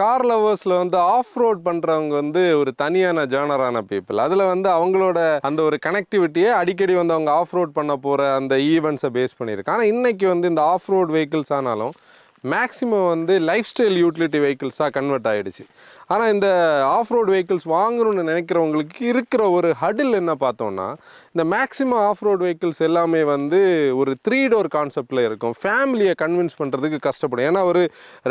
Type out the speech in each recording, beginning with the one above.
Car லவர்ஸில் வந்து of road பண்ணுறவங்க வந்து ஒரு தனியான ஜானரான பீப்புள். அதில் வந்து அவங்களோட அந்த ஒரு கனெக்டிவிட்டியை அடிக்கடி வந்து அவங்க ஆஃப் ரோட் பண்ண போகிற அந்த ஈவெண்ட்ஸை பேஸ் பண்ணியிருக்கு. ஆனால் இன்றைக்கி வந்து இந்த ஆஃப் ரோட் வெஹிக்கிள்ஸ் ஆனாலும் மேக்ஸிமம் வந்து லைஃப் ஸ்டைல் யூட்டிலிட்டி வெஹிக்கிள்ஸாக கன்வெர்ட் ஆகிடுச்சு. ஆனால் இந்த ஆஃப் ரோட் வெஹிக்கிள்ஸ் வாங்கணும்னு நினைக்கிறவங்களுக்கு இருக்கிற ஒரு ஹடில் என்ன பார்த்தோம்னா, இந்த மேக்ஸிமம் ஆஃப் ரோட் வெஹிக்கிள்ஸ் எல்லாமே வந்து ஒரு 3 டோர் கான்செப்டில் இருக்கும். ஃபேமிலியை கன்வின்ஸ் பண்ணுறதுக்கு கஷ்டப்படும். ஏன்னா ஒரு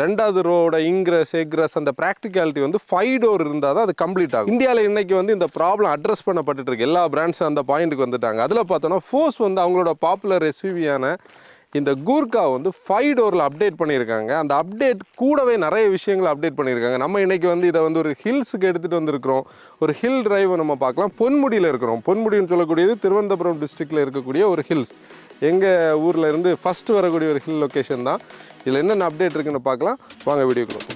2வது ரோட இங்கிரஸ் எக்ரஸ் அந்த ப்ராக்டிகாலிட்டி வந்து 5 டோர் இருந்தால் தான் அது கம்ப்ளீட் ஆகும். இந்தியாவில் இன்றைக்கி வந்து இந்த ப்ராப்ளம் அட்ரஸ் பண்ணப்பட்டு இருக்கு. எல்லா பிராண்ட்ஸும் அந்த பாயிண்ட்டுக்கு வந்துட்டாங்க. அதில் பார்த்தோன்னா ஃபோர்ஸ் வந்து அவங்களோட பாப்புலர் எஸ்யூவியான இந்த கூர்கா வந்து 5 டோரில் அப்டேட் பண்ணியிருக்காங்க. அந்த அப்டேட் கூடவே நிறைய விஷயங்களை அப்டேட் பண்ணியிருக்காங்க. நம்ம இன்றைக்கி வந்து இதை வந்து ஒரு ஹில்ஸுக்கு எடுத்துகிட்டு வந்திருக்கிறோம். ஒரு ஹில் டிரைவை நம்ம பார்க்கலாம். பொன்முடியில் இருக்கிறோம். பொன்முடின்னு சொல்லக்கூடியது திருவனந்தபுரம் டிஸ்ட்ரிக்டில் இருக்கக்கூடிய ஒரு ஹில்ஸ். எங்கள் ஊரில் இருந்து ஃபஸ்ட்டு வரக்கூடிய ஒரு ஹில் லொக்கேஷன் தான். இதில் என்னென்ன அப்டேட் இருக்குன்னு பார்க்கலாம். வாங்க வீடியோக்குள்ள.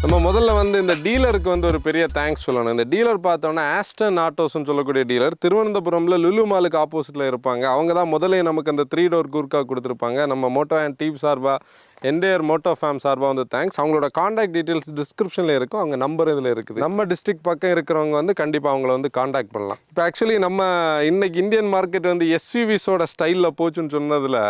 நம்ம முதல்ல வந்து இந்த டீலருக்கு வந்து ஒரு பெரிய தேங்க்ஸ் சொல்லணும். இந்த டீலர் பார்த்தோன்னா ஆஸ்டன் ஆட்டோஸ்ன்னு சொல்லக்கூடிய டீலர் திருவனந்தபுரமில் லுலு மாலுக்கு ஆப்போசிட்டில் இருப்பாங்க. அவங்க தான் முதல்ல நமக்கு அந்த 3 டோர் கூர்கா கொடுத்துருப்பாங்க. நம்ம மோட்டோ அண்ட் டீம் சார்பாக என்டையர் மோட்டோ ஃபேம் சார்பாக வந்து தேங்க்ஸ். அவங்களோட காண்டாக்ட் டீட்டெயில்ஸ் டிஸ்கிரிப்ஷனில் இருக்கும். அவங்க நம்பர் இதில் இருக்குது. நம்ம டிஸ்ட்ரிக்ட் பக்கம் இருக்கிறவங்க வந்து கண்டிப்பாக அவங்கள வந்து காண்டாக்ட் பண்ணலாம். இப்போ ஆக்சுவலி நம்ம இன்னைக்கு இந்தியன் மார்க்கெட் வந்து எஸ்யூவிஸோட ஸ்டைலில் போச்சுன்னு சொன்னதில்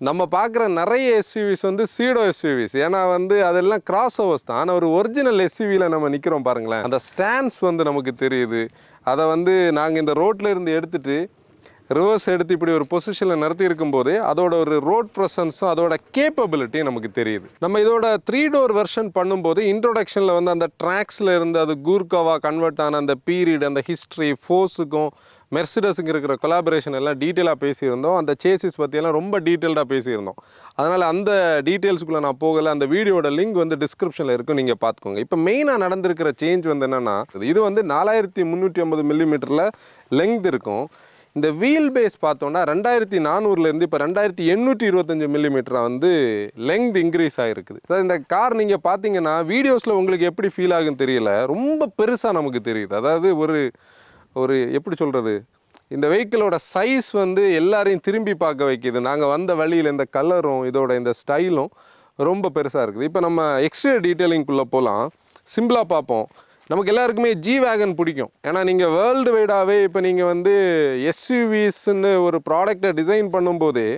நம்ம பார்க்குற நிறைய எஸ்யூவிஸ் வந்து சீடோ எஸ்யூவிஸ். ஏன்னா வந்து அதெல்லாம் கிராஸ் ஓவர்ஸ் தான். ஆனால் ஒரு ஒரிஜினல் எஸ்யூவியில் நம்ம நிற்கிறோம் பாருங்களேன். அந்த ஸ்டாண்ட்ஸ் வந்து நமக்கு தெரியுது. அதை வந்து நாங்கள் இந்த ரோட்டில் இருந்து எடுத்துகிட்டு ரிவர்ஸ் எடுத்து இப்படி ஒரு பொசிஷனில் நிறுத்தி இருக்கும்போதே அதோட ஒரு ரோட் ப்ரெசன்ஸும் அதோட கேப்பபிலிட்டியும் நமக்கு தெரியுது. நம்ம இதோட 3 டோர் வெர்ஷன் பண்ணும்போது இன்ட்ரோடக்ஷனில் வந்து அந்த ட்ராக்ஸில் இருந்து அது கூர்காவாக கன்வெர்ட் ஆன அந்த பீரியட், அந்த ஹிஸ்ட்ரி, ஃபோர்ஸுக்கும் மெர்சிடஸுக்கு இருக்கிற கொலாபரேஷன் எல்லாம் டீட்டெயிலாக பேசியிருந்தோம். அந்த சேசிஸ் பற்றியெல்லாம் ரொம்ப டீட்டெயில்டாக பேசியிருந்தோம். அதனால் அந்த டீட்டெயில்ஸுக்குள்ளே நான் போகலை. அந்த வீடியோட லிங்க் வந்து டிஸ்கிரிப்ஷனில் இருக்கும், நீங்கள் பார்த்துக்கோங்க. இப்போ மெயினாக நடந்திருக்கிற சேஞ்ச் வந்து என்னென்னா, இது வந்து 4350 மில்லிமீட்டரில் லெங்த் இருக்கும். இந்த வீல் பேஸ் பார்த்தோன்னா 2400 இப்போ 2825 மில்லிமீட்டராக வந்து லெங்த் இன்க்ரீஸ் ஆகிருக்குது. அதாவது இந்த கார் நீங்கள் பார்த்தீங்கன்னா வீடியோஸில் உங்களுக்கு எப்படி ஃபீல் ஆகுன்னு தெரியல, ரொம்ப பெருசாக நமக்கு தெரியுது. அதாவது ஒரு எப்படி சொல்கிறது, இந்த வெஹிக்கிளோட சைஸ் வந்து எல்லாரையும் திரும்பி பார்க்க வைக்கிது. நாங்கள் வந்த வழியில் இந்த கலரும் இதோட இந்த ஸ்டைலும் ரொம்ப பெருசாக இருக்குது. இப்போ நம்ம எக்ஸ்டீரியர் டீட்டெயிலிங்குள்ளே போகலாம். சிம்பிளாக பார்ப்போம். நமக்கு எல்லாருக்குமே ஜி வேகன் பிடிக்கும். ஏன்னா நீங்கள் வேர்ல்டு வைடாகவே இப்போ நீங்கள் வந்து எஸ்யூவிஸ்ன்னு ஒரு ப்ராடக்டை டிசைன் பண்ணும்போதே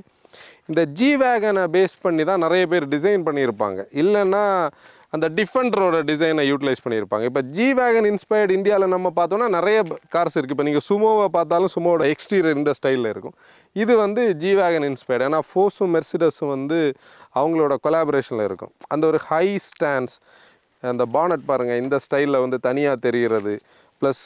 இந்த ஜி வேகனை பேஸ் பண்ணி தான் நிறைய பேர் டிசைன் பண்ணியிருப்பாங்க. இல்லைன்னா அந்த டிஃபெண்டரோட டிசைனை யூட்டிலைஸ் பண்ணியிருப்பாங்க. இப்போ ஜி வேகன் இன்ஸ்பயர்டு இந்தியாவில் நம்ம பார்த்தோன்னா நிறைய கார்ஸ் இருக்குது. இப்போ நீங்கள் சுமோவை பார்த்தாலும் சுமோவோட எக்ஸ்டீரியர் இந்த ஸ்டைலில் இருக்கும். இது வந்து ஜி வேகன் இன்ஸ்பயர்டு. ஏன்னா ஃபோர்ஸும் மெர்சிடஸும் வந்து அவங்களோட கொலாபரேஷனில் இருக்கும். அந்த ஒரு ஹை ஸ்டாண்ட்ஸ், அந்த பானட் பாருங்கள் இந்த ஸ்டைலில் வந்து தனியாக தெரிகிறது. ப்ளஸ்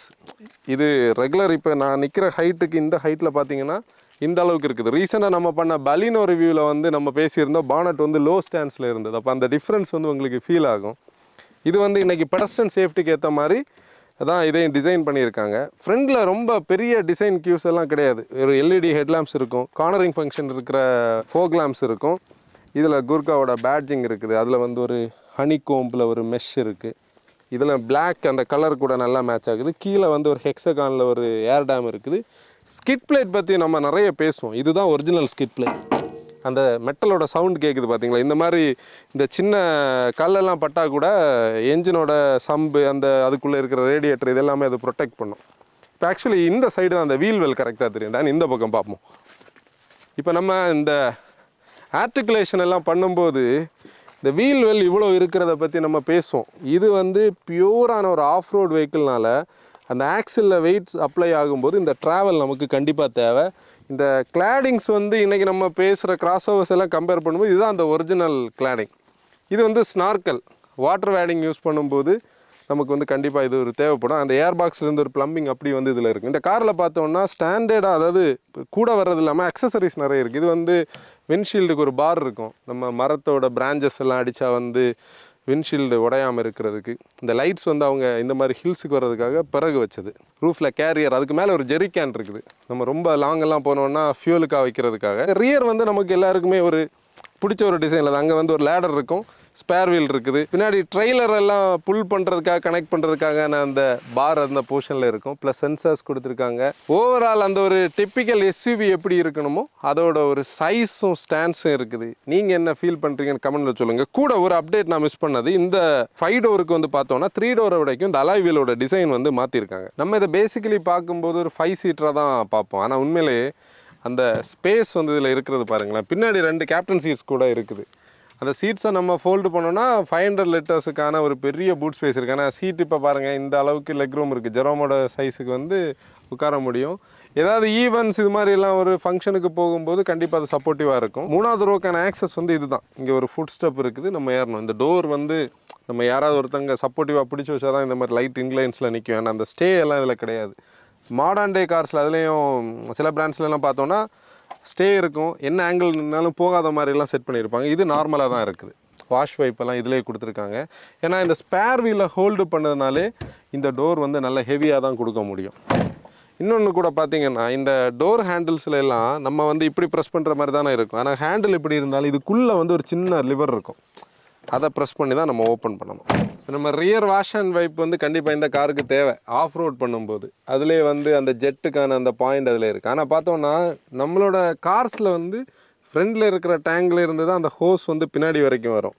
இது ரெகுலர் இப்போ நான் நிற்கிற ஹைட்டுக்கு இந்த ஹைட்டில் பார்த்தீங்கன்னா இந்த அளவுக்கு இருக்குது. ரீசெண்டாக நம்ம பண்ண பலினோ ரிவ்யூவில் வந்து நம்ம பேசியிருந்தோம், பானட் வந்து லோ ஸ்டாண்ட்ஸில் இருந்தது. அப்போ அந்த டிஃப்ரென்ஸ் வந்து உங்களுக்கு ஃபீல் ஆகும். இது வந்து இன்றைக்கி பெடஸ்ட்ரியன் சேஃப்டிக்கு ஏற்ற மாதிரி தான் இதையும் டிசைன் பண்ணியிருக்காங்க. ஃப்ரண்டில் ரொம்ப பெரிய டிசைன் கியூஸ் எல்லாம் கிடையாது. ஒரு எல்இடி ஹெட்லாம்ப்ஸ் இருக்கும், கார்னரிங் ஃபங்க்ஷன் இருக்கிற ஃபோக் லேம்ப்ஸ் இருக்கும். இதில் கூர்காவோட பேட்ஜிங் இருக்குது. அதில் வந்து ஒரு ஹனி கோம்பில் ஒரு மெஷ் இருக்குது. இதில் பிளாக் அந்த கலர் கூட நல்லா மேட்ச் ஆகுது. கீழே வந்து ஒரு ஹெக்ஸகானில் ஒரு ஏர் டேம் இருக்குது. ஸ்கிட் பிளேட் பற்றி நம்ம நிறைய பேசுவோம். இதுதான் ஒரிஜினல் ஸ்கிட் பிளேட். அந்த மெட்டலோட சவுண்ட் கேட்குது பார்த்தீங்களா. இந்த மாதிரி இந்த சின்ன கல்லெல்லாம் பட்டால் கூட என்ஜினோட சம்பு அந்த அதுக்குள்ளே இருக்கிற ரேடியேட்டர் இதெல்லாமே அது ப்ரொடெக்ட் பண்ணும். இப்போ ஆக்சுவலி இந்த சைடு தான் அந்த வீல் வெல் கரெக்டாக தெரியும். இந்த பக்கம் பார்ப்போம். இப்போ நம்ம இந்த ஆர்டிகுலேஷன் எல்லாம் பண்ணும்போது இந்த வீல் வெல் இவ்வளோ இருக்கிறத பற்றி நம்ம பேசுவோம். இது வந்து பியூரான ஒரு ஆஃப் ரோட் வெஹிக்கிள்னால அந்த ஆக்சிலில் வெயிட்ஸ் அப்ளை ஆகும்போது இந்த ட்ராவல் நமக்கு கண்டிப்பாக தேவை. இந்த கிளாடிங்ஸ் வந்து இன்றைக்கி நம்ம பேசுகிற கிராஸ் ஓவர்ஸ் எல்லாம் கம்பேர் பண்ணும்போது இதுதான் அந்த ஒரிஜினல் கிளாடிங். இது வந்து ஸ்னார்க்கல் வாட்டர் வேடிங் யூஸ் பண்ணும்போது நமக்கு வந்து கண்டிப்பாக இது ஒரு தேவைப்படும். அந்த ஏர் பாக்ஸ்லேருந்து ஒரு ப்ளம்பிங் அப்படி வந்து இதில் இருக்குது. இந்த காரில் பார்த்தோம்னா ஸ்டாண்டர்டாக, அதாவது கூட வர்றது இல்லாமல் அக்சசரிஸ் நிறைய இருக்குது. இது வந்து விண்ட்ஷீல்டுக்கு ஒரு பார் இருக்கும். நம்ம மரத்தோட பிரான்ச்சஸ் எல்லாம் அடித்தா வந்து விண்ட்ஷீல்டு உடையாமல் இருக்கிறதுக்கு. இந்த லைட்ஸ் வந்து அவங்க இந்த மாதிரி ஹில்ஸுக்கு வர்றதுக்காக பிறகு வச்சது. ரூஃபில் கேரியர், அதுக்கு மேலே ஒரு ஜெரி கேன் இருக்குது. நம்ம ரொம்ப லாங்கெல்லாம் போனோம்னா ஃபியூலுக்காக வைக்கிறதுக்காக. ரியர் வந்து நமக்கு எல்லாருக்குமே ஒரு பிடிச்ச ஒரு டிசைனில் தான். அங்கே வந்து ஒரு லேடர் இருக்கும். ஸ்பேர் வீல் இருக்குது. பின்னாடி ட்ரெய்லர் எல்லாம் புல் பண்ணுறதுக்காக கனெக்ட் பண்ணுறதுக்காக அந்த பார் அந்த போர்ஷனில் இருக்கும். ப்ளஸ் சென்சர்ஸ் கொடுத்துருக்காங்க. ஓவரால் அந்த ஒரு டிப்பிக்கல் எஸ்யூவி எப்படி இருக்கணுமோ அதோட ஒரு சைஸும் ஸ்டாண்ட்ஸும் இருக்குது. நீங்கள் என்ன ஃபீல் பண்ணுறீங்கன்னு கமெண்ட்டில் சொல்லுங்கள். கூட ஒரு அப்டேட் நான் மிஸ் பண்ணது, இந்த 5 டோருக்கு வந்து பார்த்தோன்னா 3 டோரை விடைக்கும் இந்த அலாய் வீலோட டிசைன் வந்து மாற்றிருக்காங்க. நம்ம இதை பேசிக்கலி பார்க்கும்போது ஒரு 5 சீட்டராக தான் பார்ப்போம். ஆனால் உண்மையிலேயே அந்த ஸ்பேஸ் வந்து இதில் இருக்கிறது பாருங்களேன். பின்னாடி 2 கேப்டன் சீட்ஸ் கூட இருக்குது. அந்த சீட்ஸை நம்ம ஃபோல்டு பண்ணோன்னா 500 லிட்டர்ஸுக்கான ஒரு பெரிய பூட் ஸ்பேஸ் இருக்குது. ஆனால் சீட் இப்போ பாருங்கள் இந்த அளவுக்கு லெக் ரூம் இருக்குது. ஜெரோமோட சைஸுக்கு வந்து உட்கார முடியும். ஏதாவது ஈவெண்ட்ஸ் இது மாதிரிலாம் ஒரு ஃபங்க்ஷனுக்கு போகும்போது கண்டிப்பாக அது சப்போர்ட்டிவாக இருக்கும். 3வது ரோக்கான ஆக்சஸ் வந்து இதுதான். இங்கே ஒரு ஃபுட் ஸ்டெப் இருக்குது, நம்ம ஏறணும். இந்த டோர் வந்து நம்ம யாராவது ஒருத்தங்க சப்போர்ட்டிவாக பிடிச்சி வச்சா தான் இந்த மாதிரி லைட் இன்லைன்ஸில் நிற்கும். ஏன்னா அந்த ஸ்டே எல்லாம் இதில் கிடையாது. மாடர்ன் டே கார்ஸில் அதுலேயும் சில பிராண்ட்ஸ்லாம் பார்த்தோன்னா ஸ்டே இருக்கும், என்ன ஆங்கிள் நின்னாலும் போகாத மாதிரிலாம் செட் பண்ணியிருப்பாங்க. இது நார்மலாக தான் இருக்குது. வாஷ் வைப்பெல்லாம் இதிலே கொடுத்துருக்காங்க. ஏன்னா இந்த ஸ்பேர் வீலை ஹோல்டு பண்ணதுனாலே இந்த டோர் வந்து நல்ல ஹெவியாக தான் கொடுக்க முடியும். இன்னொன்று கூட பார்த்தீங்கன்னா இந்த டோர் ஹேண்டில்ஸில் எல்லாம் நம்ம வந்து இப்படி ப்ரெஸ் பண்ணுற மாதிரி தானே இருக்கும். ஆனால் ஹேண்டில் இப்படி இருந்தாலும் இதுக்குள்ளே வந்து ஒரு சின்ன லிவர் இருக்கும், அதை ப்ரெஸ் பண்ணி தான் நம்ம ஓப்பன் பண்ணணும். நம்ம ரியர் வாஷ் அண்ட் வைப் வந்து கண்டிப்பாக இந்த காருக்கு தேவை ஆஃப் ரோட் பண்ணும்போது. அதிலே வந்து அந்த ஜெட்டுக்கான அந்த பாயிண்ட் அதில் இருக்குது. ஆனால் பார்த்தோன்னா நம்மளோட கார்ஸில் வந்து ஃப்ரண்டில் இருக்கிற டேங்கில் இருந்து தான் அந்த ஹோஸ் வந்து பின்னாடி வரைக்கும் வரும்.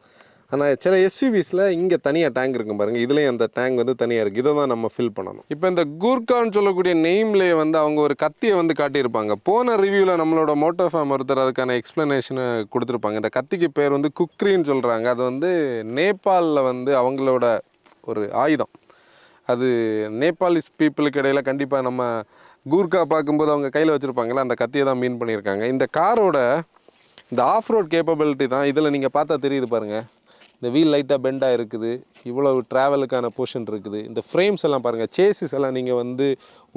ஆனால் சில எஸ்யூவிஸில் இங்கே தனியாக டேங்க் இருக்கும் பாருங்கள், இதுலேயும் அந்த டேங்க் வந்து தனியாக இருக்குது. இதை தான் நம்ம ஃபில் பண்ணணும். இப்போ இந்த கூர்கான்னு சொல்லக்கூடிய நெய்ம்லேயே வந்து அவங்க ஒரு கத்தியை வந்து காட்டியிருப்பாங்க. போன ரிவ்யூவில் நம்மளோட மோட்டோஃபேம் ஒருத்தர் அதுக்கான எக்ஸ்ப்ளனேஷனை கொடுத்துருப்பாங்க. இந்த கத்திக்கு பேர் வந்து குக்ரின்னு சொல்கிறாங்க. அது வந்து நேபாளில் வந்து அவங்களோட ஒரு ஆயுதம். அது நேபாளிஸ் பீப்புளுக்கு இடையில் கண்டிப்பாக நம்ம கூர்கா பார்க்கும்போது அவங்க கையில் வச்சுருப்பாங்களே அந்த கத்தியை தான் மீன் பண்ணியிருக்காங்க. இந்த காரோட இந்த ஆஃப் ரோட் கேப்பபிலிட்டி தான் இதில் நீங்கள் பார்த்தா தெரியுது பாருங்கள். இந்த வீல் லைட்டாக பெண்டாக இருக்குது, இவ்வளவு ட்ராவலுக்கான போர்ஷன் இருக்குது. இந்த ஃப்ரேம்ஸ் எல்லாம் பாருங்கள், சேசிஸ் எல்லாம் நீங்கள் வந்து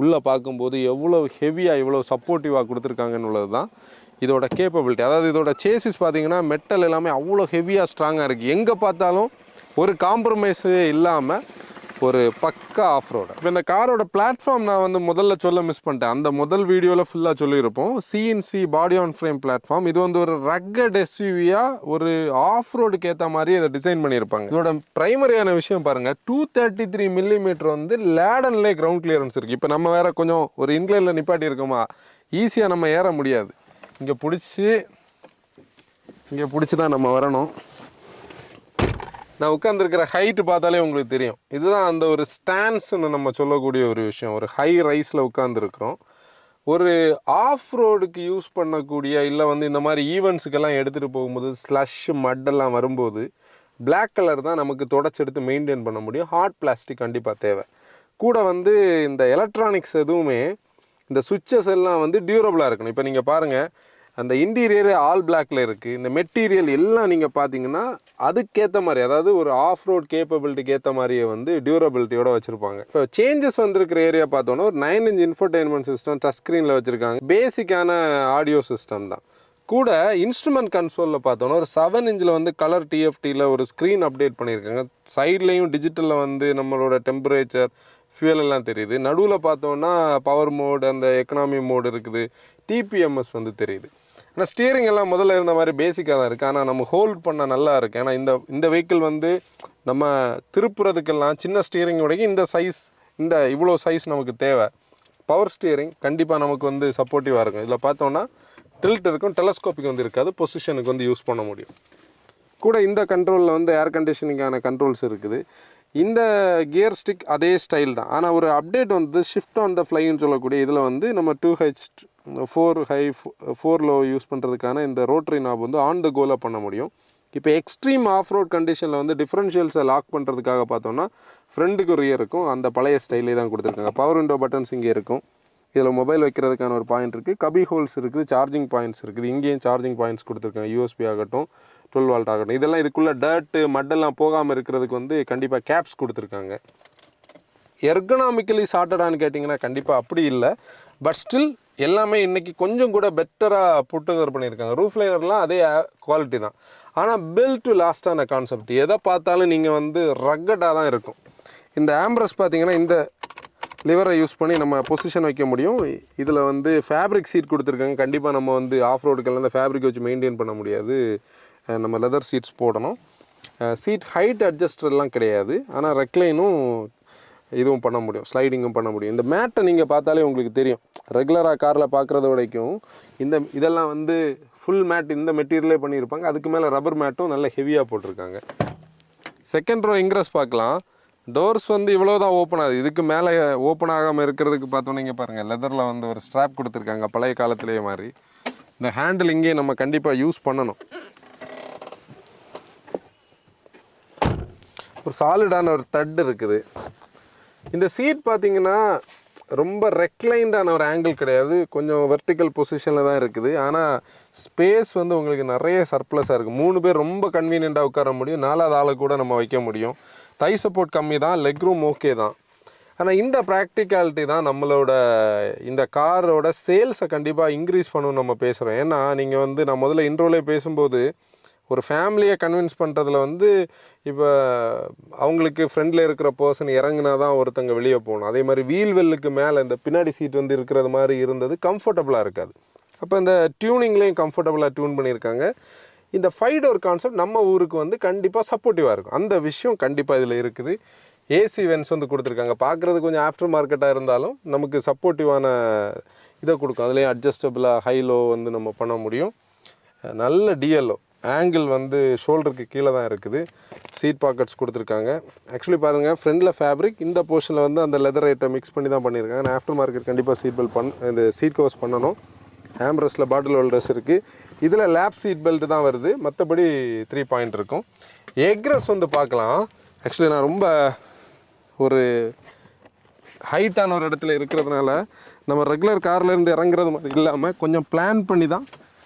உள்ளே பார்க்கும்போது எவ்வளோ ஹெவியாக இவ்வளோ சப்போர்ட்டிவாக கொடுத்துருக்காங்கன்னு உள்ளது தான் இதோட கேப்பபிலிட்டி. அதாவது இதோட சேசிஸ் பார்த்தீங்கன்னா மெட்டல் எல்லாமே அவ்வளோ ஹெவியாக ஸ்ட்ராங்காக இருக்குது. எங்கே பார்த்தாலும் ஒரு காம்ப்ரமைஸே இல்லாமல் ஒரு பக்கா ஆஃப் ரோடு. இப்போ இந்த காரோட பிளாட்ஃபார்ம் நான் வந்து முதல்ல சொல்ல மிஸ் பண்ணிட்டேன். அந்த முதல் வீடியோவில் ஃபுல்லாக சொல்லியிருப்போம். CNC body on frame platform. இது வந்து ஒரு ரக்கட் எஸ்யூவியாக ஒரு ஆஃப் ரோடுக்கு ஏற்ற மாதிரி இதை டிசைன் பண்ணியிருப்பாங்க. இதோட ப்ரைமரியான விஷயம் பாருங்கள், 233 மில்லிமீட்டர் வந்து லேடன்லேயே கிரவுண்ட் கிளியரன்ஸ் இருக்குது. இப்போ நம்ம வேறு கொஞ்சம் ஒரு இன்க்ளைனில் நிப்பாட்டி இருக்கோமா, ஈஸியாக நம்ம ஏற முடியாது. இங்கே பிடிச்சி தான் நம்ம வரணும். நான் உட்காந்துருக்கிற ஹைட்டு பார்த்தாலே உங்களுக்கு தெரியும். இதுதான் அந்த ஒரு ஸ்டாண்ட்ஸ்ன்னு நம்ம சொல்லக்கூடிய ஒரு விஷயம். ஒரு ஹை ரைஸில் உட்காந்துருக்குறோம். ஒரு ஆஃப் ரோடுக்கு யூஸ் பண்ணக்கூடிய இல்லை வந்து இந்த மாதிரி ஈவெண்ட்ஸுக்கெல்லாம் எடுத்துகிட்டு போகும்போது ஸ்லஷ் மட்டெல்லாம் வரும்போது பிளாக் கலர் தான் நமக்கு தொடச்செடுத்து மெயின்டைன் பண்ண முடியும். ஹார்ட் பிளாஸ்டிக் கண்டிப்பாக தேவை. கூட வந்து இந்த எலக்ட்ரானிக்ஸ் எதுவுமே இந்த சுவிட்சஸ் எல்லாம் வந்து டியூரபிளாக இருக்கணும். இப்போ நீங்கள் பாருங்கள், அந்த இன்டீரியரே ஆல் பிளாக்ல இருக்குது. இந்த மெட்டீரியல் எல்லாம் நீங்கள் பார்த்தீங்கன்னா அதுக்கேற்ற மாதிரி, அதாவது ஒரு ஆஃப் ரோட் கேப்பபிலிட்டிக்கு ஏற்ற மாதிரியே வந்து டியூரபிலிட்டியோட வச்சுருப்பாங்க. இப்போ சேஞ்சஸ் வந்திருக்கிற ஏரியா பார்த்தோன்னா ஒரு 9 இன்ச் இன்ஃபோர்டெயின்மெண்ட் சிஸ்டம் டச் ஸ்க்ரீனில் வச்சுருக்காங்க. பேசிக்கான ஆடியோ சிஸ்டம் தான். கூட இன்ஸ்ட்ருமெண்ட் கன்சோலில் பார்த்தோன்னா ஒரு 7 இன்ச்சில் வந்து கலர் டிஎஃப்டியில் ஒரு ஸ்க்ரீன் அப்டேட் பண்ணியிருக்காங்க. சைட்லேயும் டிஜிட்டலில் வந்து நம்மளோட டெம்பரேச்சர் ஃபியூல் எல்லாம் தெரியுது. நடுவில் பார்த்தோன்னா பவர் மோடு, அந்த எக்கனாமி மோடு இருக்குது. டிபிஎம்எஸ் வந்து தெரியுது. ஆனால் ஸ்டியரிங் எல்லாம் முதல்ல இருந்த மாதிரி பேசிக்காக தான் இருக்குது. ஆனால் நம்ம ஹோல்ட் பண்ண நல்லா இருக்குது. ஏன்னா இந்த வெஹிக்கிள் வந்து நம்ம திருப்புறதுக்கெல்லாம் சின்ன ஸ்டியரிங் உடைக்கும் இந்த சைஸ், இவ்வளோ சைஸ் நமக்கு தேவை. பவர் ஸ்டியரிங் கண்டிப்பாக நமக்கு வந்து சப்போர்ட்டிவாக இருக்கும். இதில் பார்த்தோன்னா டில்ட் இருக்கும், டெலஸ்கோப்பிக் வந்து இருக்காது, பொசிஷனுக்கு வந்து யூஸ் பண்ண முடியும். கூட இந்த கண்ட்ரோலில் வந்து ஏர் கண்டிஷனிங்கான கண்ட்ரோல்ஸ் இருக்குது. இந்த கியர் ஸ்டிக் அதே ஸ்டைல் தான். ஆனால் ஒரு அப்டேட் வந்து ஷிஃப்ட் ஆன் த ஃப்ளைன்னு சொல்லக்கூடிய இதில் வந்து நம்ம 2H 4 ஹை 4 லோ யூஸ் பண்ணுறதுக்கான இந்த ரோட்டரி நாப் வந்து ஆன் த கோலாக பண்ண முடியும். இப்போ எக்ஸ்ட்ரீம் ஆஃப் ரோட் கண்டிஷனில் வந்து டிஃப்ரென்ஷியல்ஸை லாக் பண்ணுறதுக்காக பார்த்தோன்னா ஃப்ரண்ட்டுக்கு ஒரு இயர் இருக்கும், அந்த பழைய ஸ்டைலே தான் கொடுத்துருக்காங்க. பவர் விண்டோ பட்டன்ஸ் இங்கே இருக்கும். இதில் மொபைல் வைக்கிறதுக்கான ஒரு பாயிண்ட் இருக்குது, கபி ஹோல்ஸ் இருக்குது, சார்ஜிங் பாயிண்ட்ஸ் இருக்குது. இங்கேயும் சார்ஜிங் பாயிண்ட்ஸ் கொடுத்துருக்காங்க. யூஎஸ்பி ஆகட்டும், 12 வால்ட் ஆகட்டும். இதெல்லாம் இதுக்குள்ளே டர்ட்டு மட்டெல்லாம் போகாமல் இருக்கிறதுக்கு வந்து கண்டிப்பாக கேப்ஸ் கொடுத்துருக்காங்க. எர்கனாமிக்கலி சார்ட்டடான்னு கேட்டிங்கன்னா கண்டிப்பாக அப்படி இல்லை. பட் ஸ்டில் எல்லாமே இன்றைக்கி கொஞ்சம் கூட பெட்டராக புட்டுகர் பண்ணியிருக்காங்க. ரூஃப் லைனர்லாம் அதே குவாலிட்டி தான். ஆனால் பில்ட் டு லாஸ்டான கான்செப்ட். எதை பார்த்தாலும் நீங்கள் வந்து ரக்கடாக தான் இருக்கும். இந்த ஆம்ப்ரஸ் பார்த்தீங்கன்னா இந்த லிவரை யூஸ் பண்ணி நம்ம பொசிஷன் வைக்க முடியும். இதில் வந்து ஃபேப்ரிக் சீட் கொடுத்துருக்காங்க. கண்டிப்பாக நம்ம வந்து ஆஃப் ரோடுக்கெல்லாம் இந்த ஃபேப்ரிக் வச்சு மெயின்டைன் பண்ண முடியாது, நம்ம லெதர் சீட்ஸ் போடணும். சீட் ஹைட் அட்ஜஸ்டர்லாம் கிடையாது, ஆனால் ரெக்லைனும் இதுவும் பண்ண முடியும், ஸ்லைடிங்கும் பண்ண முடியும். இந்த மேட்டை நீங்கள் பார்த்தாலே உங்களுக்கு தெரியும், ரெகுலராக காரில் பார்க்குறத வரைக்கும் இதெல்லாம் வந்து ஃபுல் மேட் இந்த மெட்டீரியலே பண்ணியிருப்பாங்க. அதுக்கு மேலே ரப்பர் மேட்டும் நல்ல ஹெவியாக போட்டிருக்காங்க. செகண்ட் ரோ இன்க்ரெஸ் பார்க்கலாம். டோர்ஸ் வந்து இவ்வளோ தான் ஓப்பன் ஆகுது. இதுக்கு மேலே ஓப்பன் ஆகாமல் இருக்கிறதுக்கு பார்த்தோன்னே இங்கே பாருங்கள், லெதரில் வந்து ஒரு ஸ்ட்ராப் கொடுத்துருக்காங்க பழைய காலத்திலேயே மாதிரி. இந்த ஹேண்டில் இங்கே நம்ம கண்டிப்பாக யூஸ் பண்ணணும். ஒரு சாலிடான ஒரு தட்டு இருக்குது. இந்த சீட் பார்த்தீங்கன்னா ரொம்ப ரெக்லைண்டான ஒரு ஆங்கிள் கிடையாது, கொஞ்சம் வெர்டிக்கல் பொசிஷனில் தான் இருக்குது. ஆனால் ஸ்பேஸ் வந்து உங்களுக்கு நிறைய சர்ப்ளஸாக இருக்குது. 3 பேர் ரொம்ப கன்வீனியண்ட்டாக உட்கார முடியும், 4வது ஆளை கூட நம்ம வைக்க முடியும். தை சப்போர்ட் கம்மி தான், லெக் ரூம் ஓகே தான். ஆனால் இந்த ப்ராக்டிகாலிட்டி தான் நம்மளோட இந்த காரோட சேல்ஸை கண்டிப்பாக இன்க்ரீஸ் பண்ணணும்னு நம்ம பேசுகிறோம். ஏன்னா நீங்கள் வந்து நான் முதல்ல இன்ட்ரோலே பேசும்போது ஒரு ஃபேமிலியை கன்வின்ஸ் பண்ணுறதுல வந்து இப்போ அவங்களுக்கு ஃப்ரெண்டில் இருக்கிற பர்சன் இறங்குனா தான் ஒருத்தங்க வெளியே போகணும். அதே மாதிரி வீல் வெல்லுக்கு மேலே இந்த பின்னாடி சீட் வந்து இருக்கிறது மாதிரி இருந்தது கம்ஃபர்டபுளாக இருக்காது. அப்போ இந்த டியூனிங்லேயும் கம்ஃபர்டபுளாக டியூன் பண்ணியிருக்காங்க. இந்த 5 டோர் கான்செப்ட் நம்ம ஊருக்கு வந்து கண்டிப்பாக சப்போர்ட்டிவாக இருக்கும். அந்த விஷயம் கண்டிப்பாக இதில் இருக்குது. ஏசி வென்ஸ் வந்து கொடுத்துருக்காங்க. பார்க்குறது கொஞ்சம் ஆஃப்டர் மார்க்கெட்டாக இருந்தாலும் நமக்கு சப்போர்ட்டிவான இதை கொடுக்கும். அதுலேயும் அட்ஜஸ்டபுளாக ஹைலோ வந்து நம்ம பண்ண முடியும். நல்ல டிஎல்ஓ ஆங்கிள் வந்து ஷோல்டருக்கு கீழே தான் இருக்குது. சீட் பாக்கெட்ஸ் கொடுத்துருக்காங்க. ஆக்சுவலி பாருங்கள், ஃப்ரண்டில் ஃபேப்ரிக், இந்த போர்ஷனில் வந்து அந்த லெதர் ஐட்டை மிக்ஸ் பண்ணி தான் பண்ணியிருக்காங்க. நான் ஆஃப்டர் மார்க்கெட் கண்டிப்பாக சீட் பெல்ட் இந்த சீட் கவர்ஸ் பண்ணணும். ஹேம்ரெஸ்ட்டில் பாட்டில் ஹோல்டர்ஸ் இருக்குது. இதில் லேப் சீட் பெல்ட் தான் வருது, மற்றபடி 3 பாயிண்ட் இருக்கும். எக்ரஸ் வந்து பார்க்கலாம். ஆக்சுவலி நான் ரொம்ப ஒரு ஹைட்டான ஒரு இடத்துல இருக்கிறதுனால நம்ம ரெகுலர் கார்லேருந்து இறங்குறது மாதிரி இல்லாமல் கொஞ்சம் பிளான் பண்ணி தான்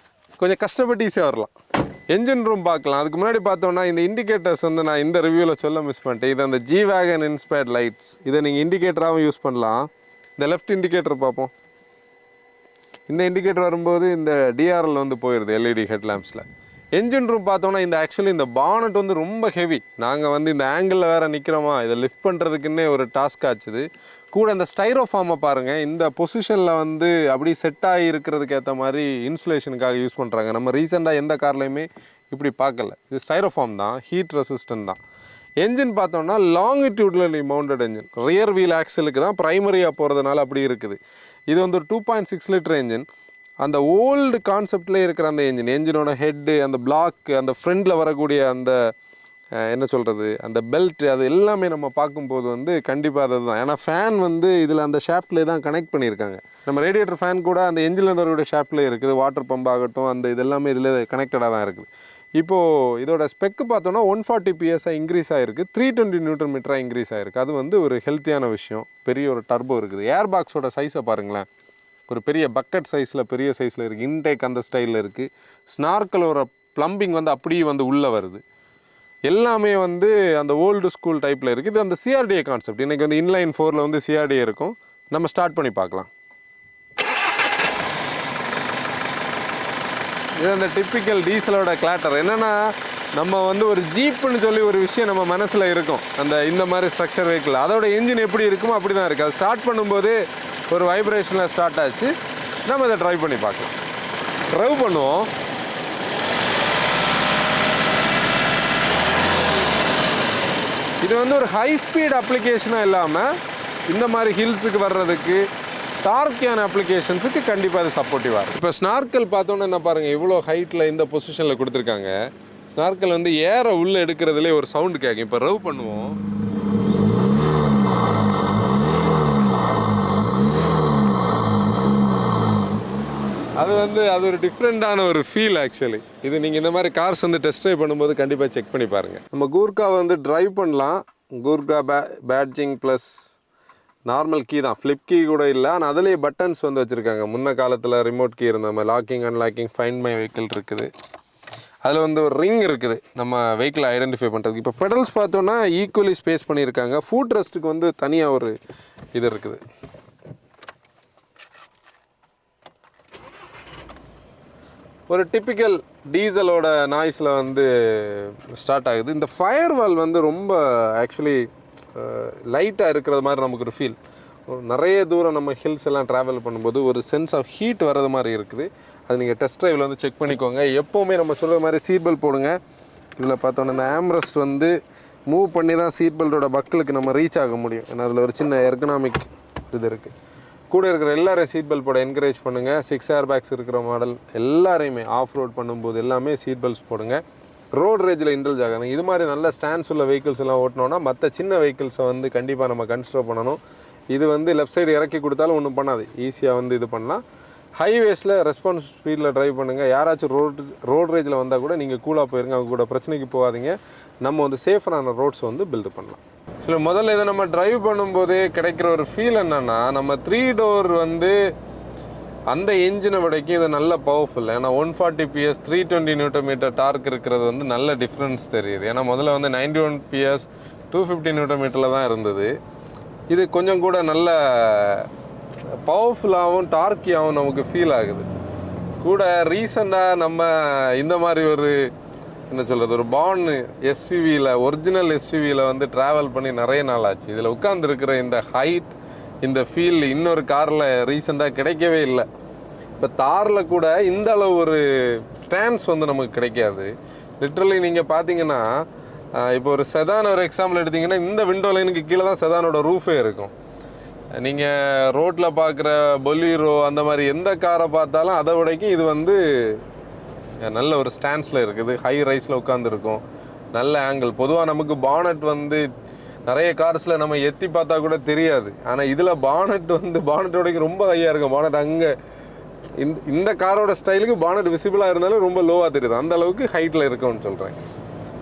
கொஞ்சம் கஷ்டப்பட்டு ஈஸியாக வரலாம். என்ஜின் ரூம் பார்க்கலாம். அதுக்கு முன்னாடி பார்த்தோன்னா இந்த இண்டிகேட்டர்ஸ் வந்து நான் இந்த ரிவ்யூவில் சொல்ல மிஸ் பண்ணிட்டேன். இது அந்த ஜி வேகன் இன்ஸ்பயர்ட் லைட்ஸ். இதை நீங்கள் இண்டிகேட்டராகவும் யூஸ் பண்ணலாம். இந்த லெஃப்ட் இண்டிகேட்டர் பார்ப்போம். இந்த இண்டிகேட்டர் வரும்போது இந்த டிஆர்எல் வந்து போயிடுது எல்இடி ஹெட்லாம்ப்ஸில். என்ஜின் ரூம் பார்த்தோன்னா இந்த ஆக்சுவலி இந்த பானட் வந்து ரொம்ப ஹெவி. நாங்கள் வந்து இந்த ஆங்கிளில் வேறு நிற்கிறோமா, இதை லிஃப்ட் பண்ணுறதுக்குன்னே ஒரு டாஸ்க் ஆச்சுது. கூட இந்த ஸ்டைரோஃபார்மை பாருங்கள், இந்த பொசிஷனில் வந்து அப்படி செட் ஆகி இருக்கிறதுக்கு ஏற்ற மாதிரி இன்சுலேஷனுக்காக யூஸ் பண்ணுறாங்க. நம்ம ரீசெண்டாக எந்த கார்லையுமே இப்படி பார்க்கல. இது ஸ்டைரோஃபார்ம் தான், ஹீட் ரெசிஸ்டன்ட் தான். என்ஜின் பார்த்தோம்னா லாங்கிடியூட்லி மவுண்டட் என்ஜின். ரியர் வீல் ஆக்சலுக்கு தான் ப்ரைமரியாக போகிறதுனால அப்படி இருக்குது. இது வந்து ஒரு 2.6 லிட்டர் என்ஜின். அந்த ஓல்டு கான்செப்ட்லேயே இருக்கிற அந்த என்ஜினோட ஹெட்டு, அந்த பிளாக், அந்த ஃப்ரண்டில் வரக்கூடிய அந்த என்ன சொல்கிறது, அந்த பெல்ட், அது எல்லாமே நம்ம பார்க்கும்போது வந்து கண்டிப்பாக அது தான். ஏன்னா ஃபேன் வந்து இதில் அந்த ஷாஃப்ட்லேயே தான் கனெக்ட் பண்ணியிருக்காங்க. நம்ம ரேடியேட்டர் ஃபேன் கூட அந்த என்ஜினில் வரக்கூடிய ஷாஃப்ட்லேயே இருக்குது. வாட்டர் பம்ப் ஆகட்டும், அந்த இதெல்லாமே இதில் கனெக்டடாக தான் இருக்குது. இப்போது இதோட ஸ்பெக்கு பார்த்தோன்னா 140 PS இன்க்ரீஸ் ஆகிருக்கு, 320 Nm இன்க்ரீஸ் ஆகிருக்கு. அது வந்து ஒரு ஹெல்த்தியான விஷயம். பெரிய ஒரு டர்போ இருக்குது. ஏர் பாக்ஸோட சைஸை பாருங்களேன், ஒரு பெரிய பக்கெட் சைஸில், பெரிய சைஸில் இருக்குது. இன்டேக் அந்த ஸ்டைலில் இருக்குது. ஸ்னார்க்கலோட ப்ளம்பிங் வந்து அப்படியே வந்து உள்ளே வருது. எல்லாமே வந்து அந்த ஓல்டு ஸ்கூல் டைப்பில் இருக்குது. இது அந்த சிஆர்டிஏ கான்செப்ட். இன்றைக்கி வந்து இன்லைன் 4ல் வந்து சிஆர்டிஏ இருக்கும். நம்ம ஸ்டார்ட் பண்ணி பார்க்கலாம். இது அந்த டிப்பிக்கல் டீசலோட கிளாட்டர். என்னென்னா நம்ம வந்து ஒரு ஜீப்புன்னு சொல்லி ஒரு விஷயம் நம்ம மனசில் இருக்கும், இந்த மாதிரி ஸ்ட்ரக்சர் வெஹிக்கிள். அதோட என்ஜின் எப்படி இருக்குமோ அப்படி தான் இருக்குது. அது ஸ்டார்ட் பண்ணும்போது ஒரு வைப்ரேஷனில் ஸ்டார்ட் ஆச்சு. நம்ம இதை ட்ரைவ் பண்ணி பார்க்கலாம். ட்ரைவ் பண்ணுவோம். இது வந்து ஒரு ஹை ஸ்பீட் அப்ளிகேஷனாக இல்லாமல் இந்த மாதிரி ஹில்ஸுக்கு வர்றதுக்கு, டார்க்கியான அப்ளிகேஷன்ஸுக்கு கண்டிப்பாக அது சப்போர்ட்டிவாக இருக்கும். இப்போ ஸ்னார்க்கல் பார்த்தோன்னே என்ன பாருங்கள், இவ்வளோ ஹைட்டில் இந்த பொசிஷனில் கொடுத்துருக்காங்க. ஸ்னார்க்கல் வந்து ஏற உள்ளே எடுக்கிறதுலே ஒரு சவுண்டு கேட்கும். இப்போ ரவ் பண்ணுவோம். அது ஒரு டிஃப்ரெண்ட்டான ஒரு ஃபீல் ஆக்சுவலி. இது நீங்கள் இந்த மாதிரி கார்ஸ் வந்து டெஸ்ட் ட்ரைவ் பண்ணும்போது கண்டிப்பாக செக் பண்ணி பாருங்கள். நம்ம கூர்காவை வந்து ட்ரைவ் பண்ணலாம். Gurkha badging plus normal key தான், ஃப்ளிப் கீ கூட இல்லை. ஆனால் அதுலேயே பட்டன்ஸ் வந்து வச்சுருக்காங்க. முன்ன காலத்தில் ரிமோட் கீ இருந்த மாதிரி locking unlocking, find my vehicle இருக்குது. அதில் வந்து ஒரு ரிங் இருக்குது நம்ம வெஹிக்கிளை ஐடென்டிஃபை பண்ணுறதுக்கு. இப்போ பெடல்ஸ் பார்த்தோன்னா ஈக்குவலி ஸ்பேஸ் பண்ணியிருக்காங்க. ஃபுட் ரெஸ்ட்டுக்கு வந்து தனியாக ஒரு இது இருக்குது. ஒரு டிப்பிக்கல் டீசலோட நாய்ஸில் வந்து ஸ்டார்ட் ஆகுது. இந்த ஃபயர் வால் வந்து ரொம்ப ஆக்சுவலி லைட்டாக இருக்கிறது மாதிரி நமக்கு ஒரு ஃபீல். நிறைய தூரம் நம்ம ஹில்ஸ் எல்லாம் ட்ராவல் பண்ணும்போது ஒரு சென்ஸ் ஆஃப் ஹீட் வர்றது மாதிரி இருக்குது. அது நீங்கள் டெஸ்ட் ட்ரைவில் வந்து செக் பண்ணிக்கோங்க. எப்போவுமே நம்ம சொல்கிற மாதிரி சீட் பெல்ட் போடுங்க. இதில் பார்த்தோன்னா இந்த ஆம்ரெஸ்ட் வந்து மூவ் பண்ணி தான் சீட் பெல்ட்டோட பக்கிளுக்கு நம்ம ரீச் ஆக முடியும். ஏன்னா அதில் ஒரு சின்ன எர்கனாமிக் இது இருக்குது. கூட இருக்கிற எல்லாரையும் சீட் பெல்ட் போட என்கரேஜ் பண்ணுங்கள். 6 ஏர் பேக்ஸ் இருக்கிற மாடல் எல்லாரையுமே ஆஃப் ரோட் பண்ணும்போது எல்லாமே சீட் பெல்ட்ஸ் போடுங்க. ரோட் ரேஜில் இன்டல்ஜ் ஆகாது. இது மாதிரி நல்ல ஸ்டாண்ட்ஸ் உள்ள வெஹிக்கிள்ஸ் எல்லாம் ஓட்டினோன்னா மற்ற சின்ன வெஹிக்கிள்ஸை வந்து கண்டிப்பாக நம்ம கன்சிடர் பண்ணணும். இது வந்து லெஃப்ட் சைடு இறக்கி கொடுத்தாலும் ஒன்றும் பண்ணாது, ஈஸியாக வந்து இது பண்ணலாம். ஹைவேஸில் ரெஸ்பான்ஸ் ஸ்பீடில் ட்ரைவ் பண்ணுங்கள். யாராச்சும் ரோட் ரேஜில் வந்தால் கூட நீங்கள் கூலாக போயிருங்க, அவங்க கூட பிரச்சனைக்கு போகாதீங்க. நம்ம வந்து சேஃபரான ரோட்ஸ் வந்து பில்டு பண்ணலாம். ஸோ முதல்ல இதை நம்ம ட்ரைவ் பண்ணும்போதே கிடைக்கிற ஒரு ஃபீல் என்னென்னா, நம்ம 3 டோர் வந்து அந்த என்ஜினை விடைக்கும் இது நல்ல பவர்ஃபுல். ஏன்னா 140 PS 320 Nm டார்க் இருக்கிறது வந்து நல்ல டிஃப்ரென்ஸ் தெரியுது. ஏன்னா முதல்ல வந்து 91 PS 250 Nm தான் இருந்தது. இது கொஞ்சம் கூட நல்ல பவர்ஃபுல்லாகவும் டார்க்கியாகவும் நமக்கு ஃபீல் ஆகுது. கூட ரீசெண்டாக நம்ம இந்த மாதிரி ஒரு என்ன சொல்கிறது, ஒரு பான் எஸ்யூவியில், ஒரிஜினல் எஸ்யூவியில் வந்து ட்ராவல் பண்ணி நிறைய நாள் ஆச்சு. இதில் உட்காந்துருக்கிற இந்த ஹைட், இந்த ஃபீல் இன்னொரு காரில் ரீசெண்டாக கிடைக்கவே இல்லை. இப்போ தாரில் கூட இந்த அளவு ஒரு ஸ்டாண்ட்ஸ் வந்து நமக்கு கிடைக்காது. லிட்ரலி நீங்கள் பார்த்தீங்கன்னா, இப்போ ஒரு செதான் ஒரு எக்ஸாம்பிள் எடுத்திங்கன்னா, இந்த விண்டோ லைனுக்கு கீழே தான் செதானோட ரூஃபே இருக்கும். நீங்கள் ரோட்டில் பார்க்குற பொலீரோ அந்த மாதிரி எந்த காரை பார்த்தாலும் அதை விடைக்கும் இது வந்து நல்ல ஒரு ஸ்டாண்ட்ஸில் இருக்குது. ஹை ரைஸில் உட்காந்துருக்கும், நல்ல ஆங்கிள். பொதுவாக நமக்கு பானட் வந்து நிறைய கார்ஸில் நம்ம எத்தி பார்த்தா கூட தெரியாது. ஆனால் இதில் பானட் வந்து பானட்டோடைக்கு ரொம்ப ஹையாக இருக்கும். பானட் அங்கே இந்த காரோட ஸ்டைலுக்கு பானட் விசிபிளாக இருந்தாலும் ரொம்ப லோவாக தெரியுது. அந்த அளவுக்கு ஹைட்டில் இருக்கும்னு சொல்கிறேன்.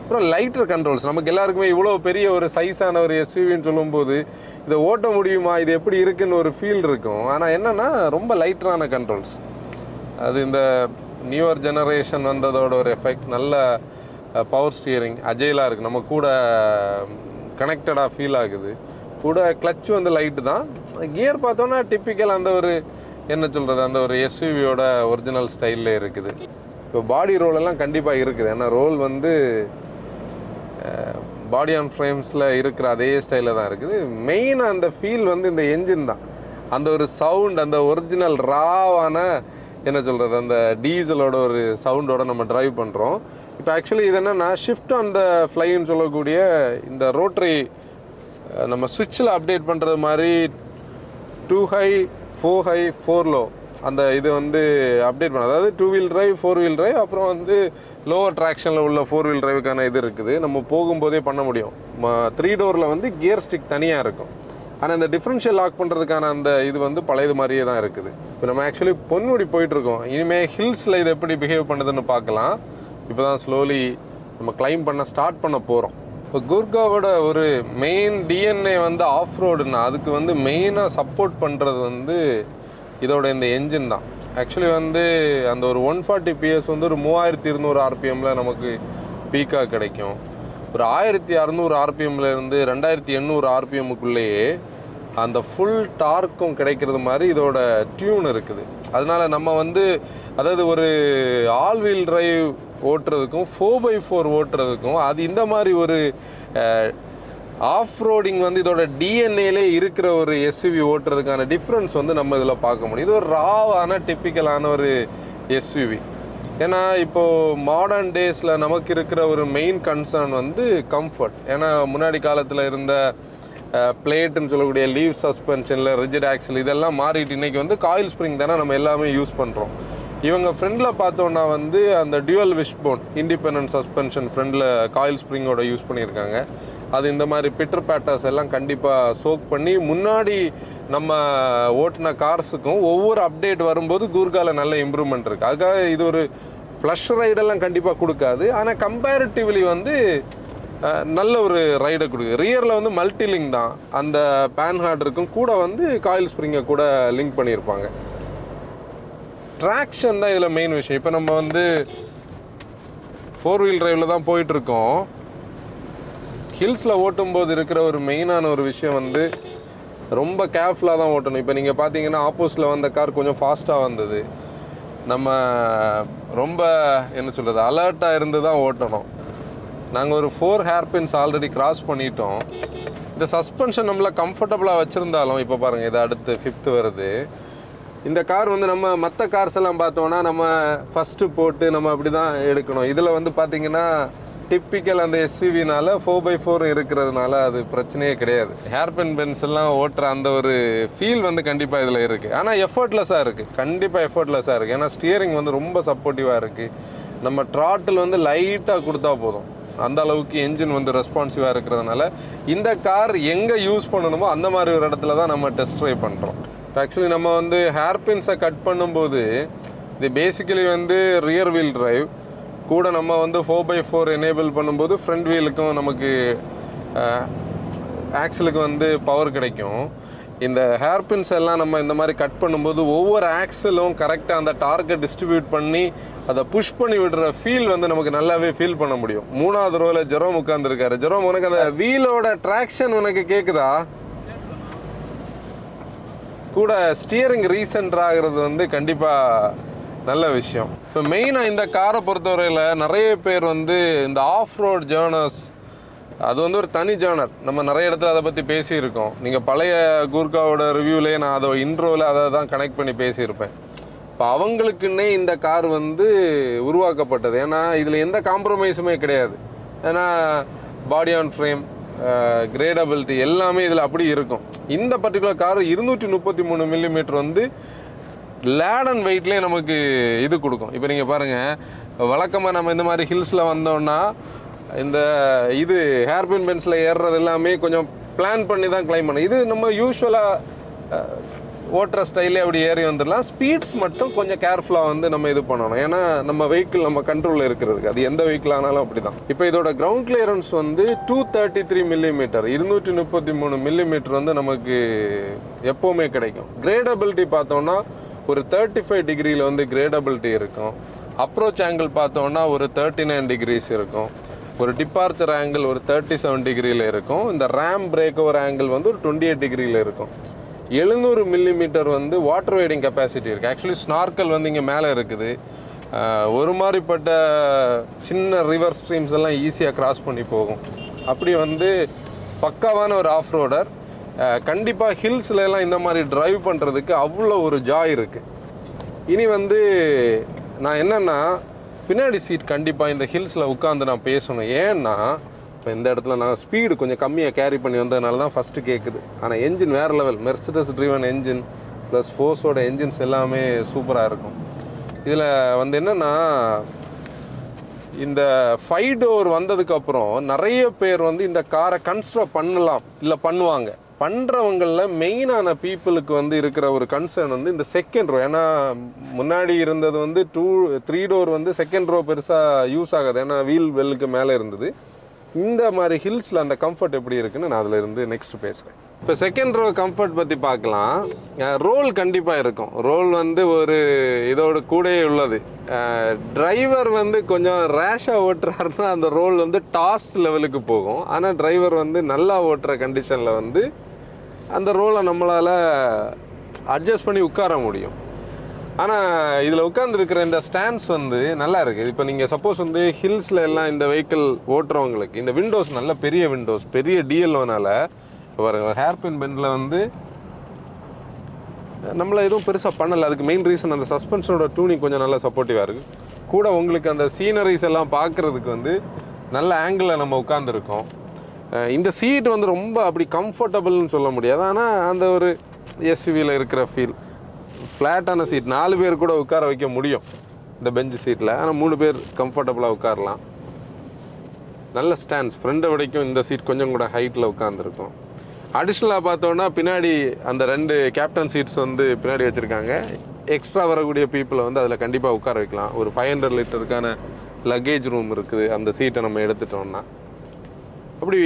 அப்புறம் லைட்டர் கண்ட்ரோல்ஸ். நமக்கு எல்லாருக்குமே இவ்வளோ பெரிய ஒரு சைஸான ஒரு எஸ்யூவின்னு சொல்லும்போது இதை ஓட்ட முடியுமா, இது எப்படி இருக்குன்னு ஒரு ஃபீல் இருக்கும். ஆனால் என்னென்னா ரொம்ப லைட்டரான கண்ட்ரோல்ஸ். அது இந்த நியூவர் ஜெனரேஷன் வந்ததோட ஒரு எஃபெக்ட். நல்ல பவர் ஸ்டியரிங், அஜைலாக இருக்குது, நம்ம கூட கனெக்டடாக ஃபீல் ஆகுது. கூட கிளச் வந்து லைட்டு தான். கியர் பார்த்தோன்னா டிப்பிக்கல் அந்த ஒரு என்ன சொல்கிறது, அந்த ஒரு எஸ்யூவியோட ஒரிஜினல் ஸ்டைலில் இருக்குது. இப்போ பாடி ரோலெல்லாம் கண்டிப்பாக இருக்குது. ஏன்னா ரோல் வந்து பாடி ஆன் ஃப்ரேம்ஸில் இருக்கிற அதே ஸ்டைலில் தான் இருக்குது. மெயினாக அந்த ஃபீல் வந்து இந்த என்ஜின் தான். அந்த ஒரு சவுண்ட், அந்த ஒரிஜினல் ராவான என்ன சொல்கிறது, அந்த டீசலோட ஒரு சவுண்டோட நம்ம ட்ரைவ் பண்ணுறோம். இப்போ ஆக்சுவலி இது என்னென்னா, ஷிஃப்ட் ஆன் த ஃப்ளைன்னு சொல்லக்கூடிய இந்த ரோட்டரி நம்ம சுவிட்சில் அப்டேட் பண்ணுறது மாதிரி 2 ஹை 4 ஹை 4 லோ அந்த இது வந்து அப்டேட் பண்ண, அதாவது 2 வீல் டிரைவ் 4 வீல் டிரைவ், அப்புறம் வந்து லோவர் ட்ராக்ஷனில் உள்ள 4 வீல் டிரைவுக்கான இது இருக்குது. நம்ம போகும்போதே பண்ண முடியும். 3 டோரில் வந்து கியர் ஸ்டிக் தனியாக இருக்கும். ஆனால் இந்த டிஃப்ரென்ஷியல் லாக் பண்ணுறதுக்கான அந்த இது வந்து பழையது மாதிரியே தான் இருக்குது. இப்போ நம்ம ஆக்சுவலி பொன்முடி போயிட்டுருக்கோம். இனிமேல் ஹில்ஸில் இது எப்படி பிஹேவ் பண்ணுதுன்னு பார்க்கலாம். இப்போ தான் ஸ்லோலி நம்ம கிளைம் பண்ண ஸ்டார்ட் பண்ண போகிறோம். இப்போ கூர்காவோட ஒரு மெயின் டிஎன்ஏ வந்து ஆஃப் ரோடுன்னா அதுக்கு வந்து மெயினாக சப்போர்ட் பண்ணுறது வந்து இதோட இந்த என்ஜின் தான். ஆக்சுவலி வந்து அந்த ஒரு 140 PS வந்து ஒரு 3200 RPMல நமக்கு பீக்காக கிடைக்கும். ஒரு 1600 RPMலேருந்து 2800 RPMக்குள்ளேயே அந்த ஃபுல் டார்க்கும் கிடைக்கிறது மாதிரி இதோட டியூன் இருக்குது. அதனால் நம்ம வந்து அதாவது ஒரு ஆல் வீல் டிரைவ் ஓட்டுறதுக்கும் 4x4 ஓட்டுறதுக்கும் அது இந்த மாதிரி ஒரு ஆஃப் ரோடிங் வந்து இதோட டிஎன்ஏலே இருக்கிற ஒரு எஸ்யூவி ஓட்டுறதுக்கான டிஃப்ரென்ஸ் வந்து நம்ம இதில் பார்க்க முடியும். இது ஒரு ராவான டிப்பிக்கலான ஒரு எஸ்யூவி. ஏன்னா இப்போது மாடர்ன் டேஸில் நமக்கு இருக்கிற ஒரு மெயின் கன்சர்ன் வந்து கம்ஃபர்ட். ஏன்னா முன்னாடி காலத்தில் இருந்த பிளேட்டுன்னு சொல்லக்கூடிய லீவ் சஸ்பென்ஷனில் ரிஜிட் ஆக்சல் இதெல்லாம் மாறிட்டு இன்றைக்கி வந்து காயில் ஸ்ப்ரிங் தானே நம்ம எல்லாமே யூஸ் பண்ணுறோம். இவங்க ஃப்ரெண்டில் பார்த்தோன்னா வந்து அந்த டியூவல் விஷ்போன் இண்டிபெண்டன்ட் சஸ்பென்ஷன் ஃப்ரெண்டில் காயில் ஸ்ப்ரிங்கோட யூஸ் பண்ணியிருக்காங்க. அது இந்த மாதிரி பிட்டர் பேட்டர்ஸ் எல்லாம் கண்டிப்பாக சோக் பண்ணி முன்னாடி நம்ம ஓட்டின கார்ஸுக்கும் ஒவ்வொரு அப்டேட் வரும்போது கூர்காவில் நல்ல இம்ப்ரூவ்மெண்ட் இருக்குது. அதுக்காக இது ஒரு ப்ளஷ் ரைடெல்லாம் கண்டிப்பாக கொடுக்காது. ஆனால் கம்பேரிட்டிவ்லி வந்து நல்ல ஒரு ரைடை கொடுக்குது. ரியரில் வந்து மல்டி லிங்க் தான். அந்த பேன் ஹார்டருக்கும் கூட வந்து காயில் ஸ்ப்ரிங்கை கூட லிங்க் பண்ணியிருப்பாங்க. ட்ராக்ஷன் தான் இதில் மெயின் விஷயம். இப்போ நம்ம வந்து 4 வீல் டிரைவில் தான் போயிட்டுருக்கோம். ஹில்ஸில் ஓட்டும்போது இருக்கிற ஒரு மெயினான ஒரு விஷயம் வந்து ரொம்ப கேர்ஃபுல்லாக தான் ஓட்டணும். இப்போ நீங்கள் பார்த்தீங்கன்னா ஆப்போசிட்டில் வந்த கார் கொஞ்சம் ஃபாஸ்ட்டாக வந்தது. நம்ம ரொம்ப என்ன சொல்கிறது, அலர்ட்டாக இருந்து தான் ஓட்டணும். நாங்கள் ஒரு 4 ஹேர்பின்ஸ் ஆல்ரெடி கிராஸ் பண்ணிட்டோம். இந்த சஸ்பென்ஷன் நம்மளை கம்ஃபர்டபுளாக வச்சுருந்தாலும் இப்போ பாருங்கள், இது அடுத்து 5th வருது. இந்த கார் வந்து நம்ம மற்ற கார்ஸ் எல்லாம் பார்த்தோன்னா நம்ம ஃபஸ்ட்டு போட்டு நம்ம அப்படி தான் எடுக்கணும். இதில் வந்து பார்த்திங்கன்னா டிப்பிக்கல் அந்த எஸ்யூவினால 4x4 இருக்கிறதுனால அது பிரச்சனையே கிடையாது. ஹேர்பின் பென்ஸ் எல்லாம் ஓட்டுற அந்த ஒரு ஃபீல் வந்து கண்டிப்பாக இதில் இருக்குது. ஆனால் எஃபர்ட்லெஸ்ஸாக இருக்குது, கண்டிப்பாக எஃபர்ட்லெஸ்ஸாக இருக்குது. ஏன்னா ஸ்டியரிங் வந்து ரொம்ப சப்போர்ட்டிவாக இருக்குது. நம்ம ட்ராட்டில் வந்து லைட்டாக கொடுத்தா போதும், அந்த அளவுக்கு என்ஜின் வந்து ரெஸ்பான்சிவாக இருக்கிறதுனால இந்த கார் எங்கே யூஸ் பண்ணணுமோ அந்த மாதிரி ஒரு இடத்துல தான் நம்ம டெஸ்ட் ட்ரைவ் பண்ணுறோம். ஆக்சுவலி நம்ம வந்து ஹேர்பின்ஸை கட் பண்ணும்போது இது பேசிக்கலி வந்து ரியர் வீல் டிரைவ் கூட நம்ம வந்து 4x4 எனேபிள் பண்ணும்போது ஃப்ரண்ட் வீலுக்கும் நமக்கு ஆக்சிலுக்கு வந்து பவர் கிடைக்கும். இந்த ஹேர்பின்ஸ் எல்லாம் நம்ம இந்த மாதிரி கட் பண்ணும்போது ஒவ்வொரு ஆக்சிலும் கரெக்டாக அந்த டார்கை டிஸ்ட்ரிபியூட் பண்ணி அதை புஷ் பண்ணி விடுற ஃபீல் வந்து நமக்கு நல்லாவே ஃபீல் பண்ண முடியும். 3வது ரோவில் ஜெரோம் உட்காந்துருக்காரு. ஜெரோம், உனக்கு அந்த வீலோட ட்ராக்ஷன் உனக்கு கேட்குதா? கூட ஸ்டியரிங் ரீசென்டர் ஆகிறது வந்து கண்டிப்பாக நல்ல விஷயம். இப்போ மெயினாக இந்த காரை பொறுத்தவரையில் நிறைய பேர் வந்து இந்த ஆஃப் ரோட் ஜேர்னர்ஸ், அது வந்து ஒரு தனி ஜேர்னர். நம்ம நிறைய இடத்துல அதை பற்றி பேசியிருக்கோம். நீங்கள் பழைய கூர்காவோட ரிவ்யூலேயே நான் அதை இன்ட்ரோவில் அதை தான் கனெக்ட் பண்ணி பேசியிருப்பேன். இப்போ அவங்களுக்குன்னே இந்த கார் வந்து உருவாக்கப்பட்டது. ஏன்னா இதில் எந்த காம்ப்ரமைஸுமே கிடையாது. ஏன்னா பாடி ஆன் ஃப்ரேம், கிரேடபிலிட்டி எல்லாமே இதில் அப்படி இருக்கும். இந்த பர்டிகுலர் கார் 233 மில்லிமீட்டர் வந்து லேட் அண்ட் வெயிட்லேயே நமக்கு இது கொடுக்கும். இப்போ நீங்கள் பாருங்கள், வழக்கமாக நம்ம இந்த மாதிரி ஹில்ஸில் வந்தோன்னா இந்த இது ஹேர்பின் பென்ஸில் ஏறுறது எல்லாமே கொஞ்சம் பிளான் பண்ணி தான் கிளைம் பண்ணணும். இது நம்ம யூஸ்வலாக ஓட்டுற ஸ்டைலே அப்படி ஏறி வந்துடலாம். ஸ்பீட்ஸ் மட்டும் கொஞ்சம் கேர்ஃபுல்லாக வந்து நம்ம இது பண்ணணும். ஏன்னா நம்ம வெஹிக்கிள் நம்ம கண்ட்ரோலில் இருக்கிறதுக்கு, அது எந்த வெஹிக்கிள் ஆனாலும் அப்படி தான். இப்போ இதோட கிரவுண்ட் கிளியரன்ஸ் வந்து 233 மில்லிமீட்டர், 233 மில்லிமீட்டர் வந்து நமக்கு எப்போவுமே கிடைக்கும். கிரேடபிலிட்டி பார்த்தோன்னா ஒரு 35 டிகிரியில் வந்து கிரேடபிலிட்டி இருக்கும். அப்ரோச் ஆங்கிள் பார்த்தோன்னா ஒரு 39 டிகிரிஸ் இருக்கும். ஒரு டிபார்ச்சர் ஆங்கிள் ஒரு 37 டிகிரியில் இருக்கும். இந்த ரேம் பிரேக் ஓவர் ஆங்கிள் வந்து ஒரு 28 டிகிரியில் இருக்கும். 700 மில்லிமீட்டர் வந்து வாட்டர் ரைடிங் கெப்பாசிட்டி இருக்குது. ஆக்சுவலி ஸ்னார்க்கல் வந்து இங்கே மேலே இருக்குது. ஒரு மாதிரிப்பட்ட சின்ன ரிவர் ஸ்ட்ரீம்ஸ் எல்லாம் ஈஸியாக கிராஸ் பண்ணி போகும். அப்படி வந்து பக்காவான ஒரு ஆஃப் ரோடர். கண்டிப்பாக ஹில்ஸ்லாம் இந்த மாதிரி ட்ரைவ் பண்ணுறதுக்கு அவ்வளோ ஒரு ஜாய் இருக்குது. இனி வந்து நான் என்னென்னா, பின்னாடி சீட் கண்டிப்பாக இந்த ஹில்ஸில் உட்காந்து நான் பேசணும். ஏன்னா இப்போ இந்த இடத்துல நான் ஸ்பீடு கொஞ்சம் கம்மியாக கேரி பண்ணி வந்ததுனால தான் ஃபஸ்ட்டு கேட்குது. ஆனால் என்ஜின் வேறு level, Mercedes driven engine plus ஃபோர்ஸோட என்ஜின்ஸ் எல்லாமே சூப்பராக இருக்கும். இதில் வந்து என்னென்னா, இந்த 5 டோர் வந்ததுக்கப்புறம் நிறைய பேர் வந்து இந்த காரை கன்ஸ்ட்ரக்ட் பண்ணலாம் இல்லை பண்ணுவாங்க. பண்ணுறவங்களில் மெயினான பீப்புளுக்கு வந்து இருக்கிற ஒரு கன்சர்ன் வந்து இந்த செகண்ட் ரோ. ஏன்னா முன்னாடி இருந்தது வந்து 3 டோர் வந்து செகண்ட் ரோ பெருசாக யூஸ் ஆகாது, ஏன்னா வீல் வெல்லுக்கு மேலே இருந்தது. இந்த மாதிரி ஹில்ஸில் அந்த கம்ஃபர்ட் எப்படி இருக்குன்னு நான் அதில் இருந்து நெக்ஸ்ட் பேசுகிறேன். இப்போ செகண்ட் ரோ கம்ஃபர்ட் பற்றி பார்க்கலாம். ரோல் கண்டிப்பாக இருக்கும். ரோல் வந்து ஒரு இதோட கூடயே உள்ளது. டிரைவர் வந்து கொஞ்சம் ரேஷாக ஓட்டுறாருன்னா அந்த ரோல் வந்து டாஸ் லெவலுக்கு போகும். ஆனால் டிரைவர் வந்து நல்லா ஓட்டுற கண்டிஷனில் வந்து அந்த ரோலை நம்மளால் அட்ஜஸ்ட் பண்ணி உட்கார முடியும். ஆனால் இதில் உட்காந்துருக்கிற இந்த ஸ்டாண்ட்ஸ் வந்து நல்லா இருக்குது. இப்போ நீங்கள் சப்போஸ் வந்து ஹில்ஸில் எல்லாம் இந்த வெஹிக்கிள் ஓட்டுறவங்களுக்கு இந்த விண்டோஸ் நல்ல பெரிய விண்டோஸ், பெரிய டிஎல்ஓனால பாருங்க, ஹேர்பின் பெண்டில் வந்து நம்மளை எதுவும் பெருசாக பண்ணலை. அதுக்கு மெயின் ரீசன் அந்த சஸ்பென்ஷனோட டியூனிங் கொஞ்சம் நல்லா சப்போர்ட்டிவாக இருக்குது. கூட உங்களுக்கு அந்த சீனரிஸ் எல்லாம் பார்க்குறதுக்கு வந்து நல்ல ஆங்கிளில் நம்ம உட்காந்துருக்கோம். இந்த சீட் வந்து ரொம்ப அப்படி கம்ஃபர்டபுள்னு சொல்ல முடியாது, ஆனால் அந்த ஒரு எஸ்யூவியில் இருக்கிற ஃபீல். ஃப்ளாட்டான சீட், 4 பேர் கூட உட்கார வைக்க முடியும் இந்த பெஞ்ச் சீட்டில். ஆனால் 3 பேர் கம்ஃபர்டபுளாக உட்காரலாம். நல்ல ஸ்டாண்ட்ஸ், ஃப்ரெண்டை வரைக்கும் இந்த சீட் கொஞ்சம் கூட ஹைட்டில் உட்காந்துருக்கும். அடிஷ்னலாக பார்த்தோன்னா பின்னாடி அந்த 2 கேப்டன் சீட்ஸ் வந்து பின்னாடி வச்சுருக்காங்க. எக்ஸ்ட்ரா வரக்கூடிய பீப்புளை வந்து அதில் கண்டிப்பாக உட்கார வைக்கலாம். ஒரு 500 லிட்டருக்கான லக்கேஜ் ரூம் இருக்குது அந்த சீட்டை நம்ம எடுத்துட்டோம்னா. அப்படி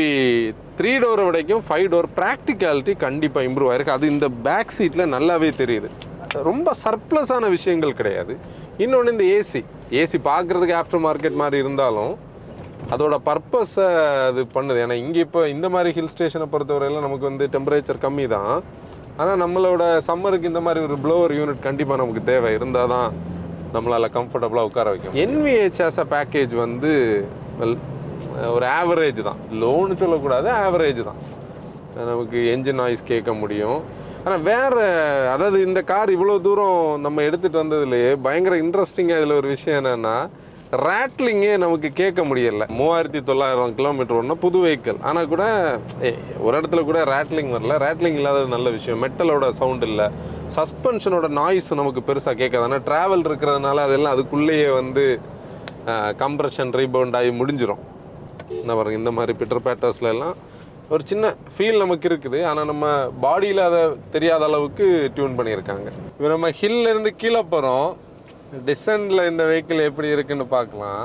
3 டோரை வரைக்கும் 5 டோர் ப்ராக்டிகாலிட்டி கண்டிப்பாக இம்ப்ரூவ் ஆகிருக்கு. அது இந்த பேக் சீட்டில் நல்லாவே தெரியுது. ரொம்ப சர்ப்ளஸான விஷயங்கள் கிடையாது. இன்னொன்று இந்த ஏசி பார்க்குறதுக்கு ஆஃப்டர் மார்க்கெட் மாதிரி இருந்தாலும் அதோட பர்பஸை அது பண்ணுது. ஏன்னா இங்கே இப்போ இந்த மாதிரி ஹில் ஸ்டேஷனை பொறுத்தவரையில் நமக்கு வந்து டெம்பரேச்சர் கம்மி தான். ஆனால் நம்மளோட சம்மருக்கு இந்த மாதிரி ஒரு ப்ளோவர் யூனிட் கண்டிப்பாக நமக்கு தேவை, இருந்தால் தான் நம்மளால் கம்ஃபர்டபுளாக உட்கார வைக்கும். NVHS பேக்கேஜ் வந்து ஒரு ஆவரேஜ் தான், லோன்னு சொல்லக்கூடாது, ஆவரேஜ் தான். நமக்கு என்ஜின் நாய்ஸ் கேட்க முடியும். ஆனால் வேறு, அதாவது இந்த கார் இவ்வளோ தூரம் நம்ம எடுத்துகிட்டு வந்ததுலேயே பயங்கர இன்ட்ரெஸ்டிங்காக இதில் ஒரு விஷயம் என்னென்னா, ரேட்லிங்கே நமக்கு கேட்க முடியல. 3900 கிலோமீட்டர் ஓடனா புது வெஹிக்கிள், ஆனால் கூட ஒரு இடத்துல கூட ரேட்லிங் வரல. ரேட்லிங் இல்லாதது நல்ல விஷயம். மெட்டலோட சவுண்ட் இல்லை, சஸ்பென்ஷனோட நாய்ஸ் நமக்கு பெருசாக கேட்காது. ஆனால் ட்ராவல் இருக்கிறதுனால அதெல்லாம் அதுக்குள்ளேயே வந்து கம்ப்ரெஷன் ரீபவுண்ட் ஆகி முடிஞ்சிடும். என்ன பாருங்க, இந்த மாதிரி பிட்டர் பேட்டர்ஸ்ல எல்லாம் ஒரு சின்ன ஃபீல் நமக்கு இருக்குது. ஆனால் நம்ம பாடியில் அதை தெரியாத அளவுக்கு டியூன் பண்ணியிருக்காங்க. இப்போ நம்ம ஹில்லேருந்து கீழே போகிறோம். டிசெண்டில் இந்த வெஹிக்கிள் எப்படி இருக்குன்னு பார்க்கலாம்.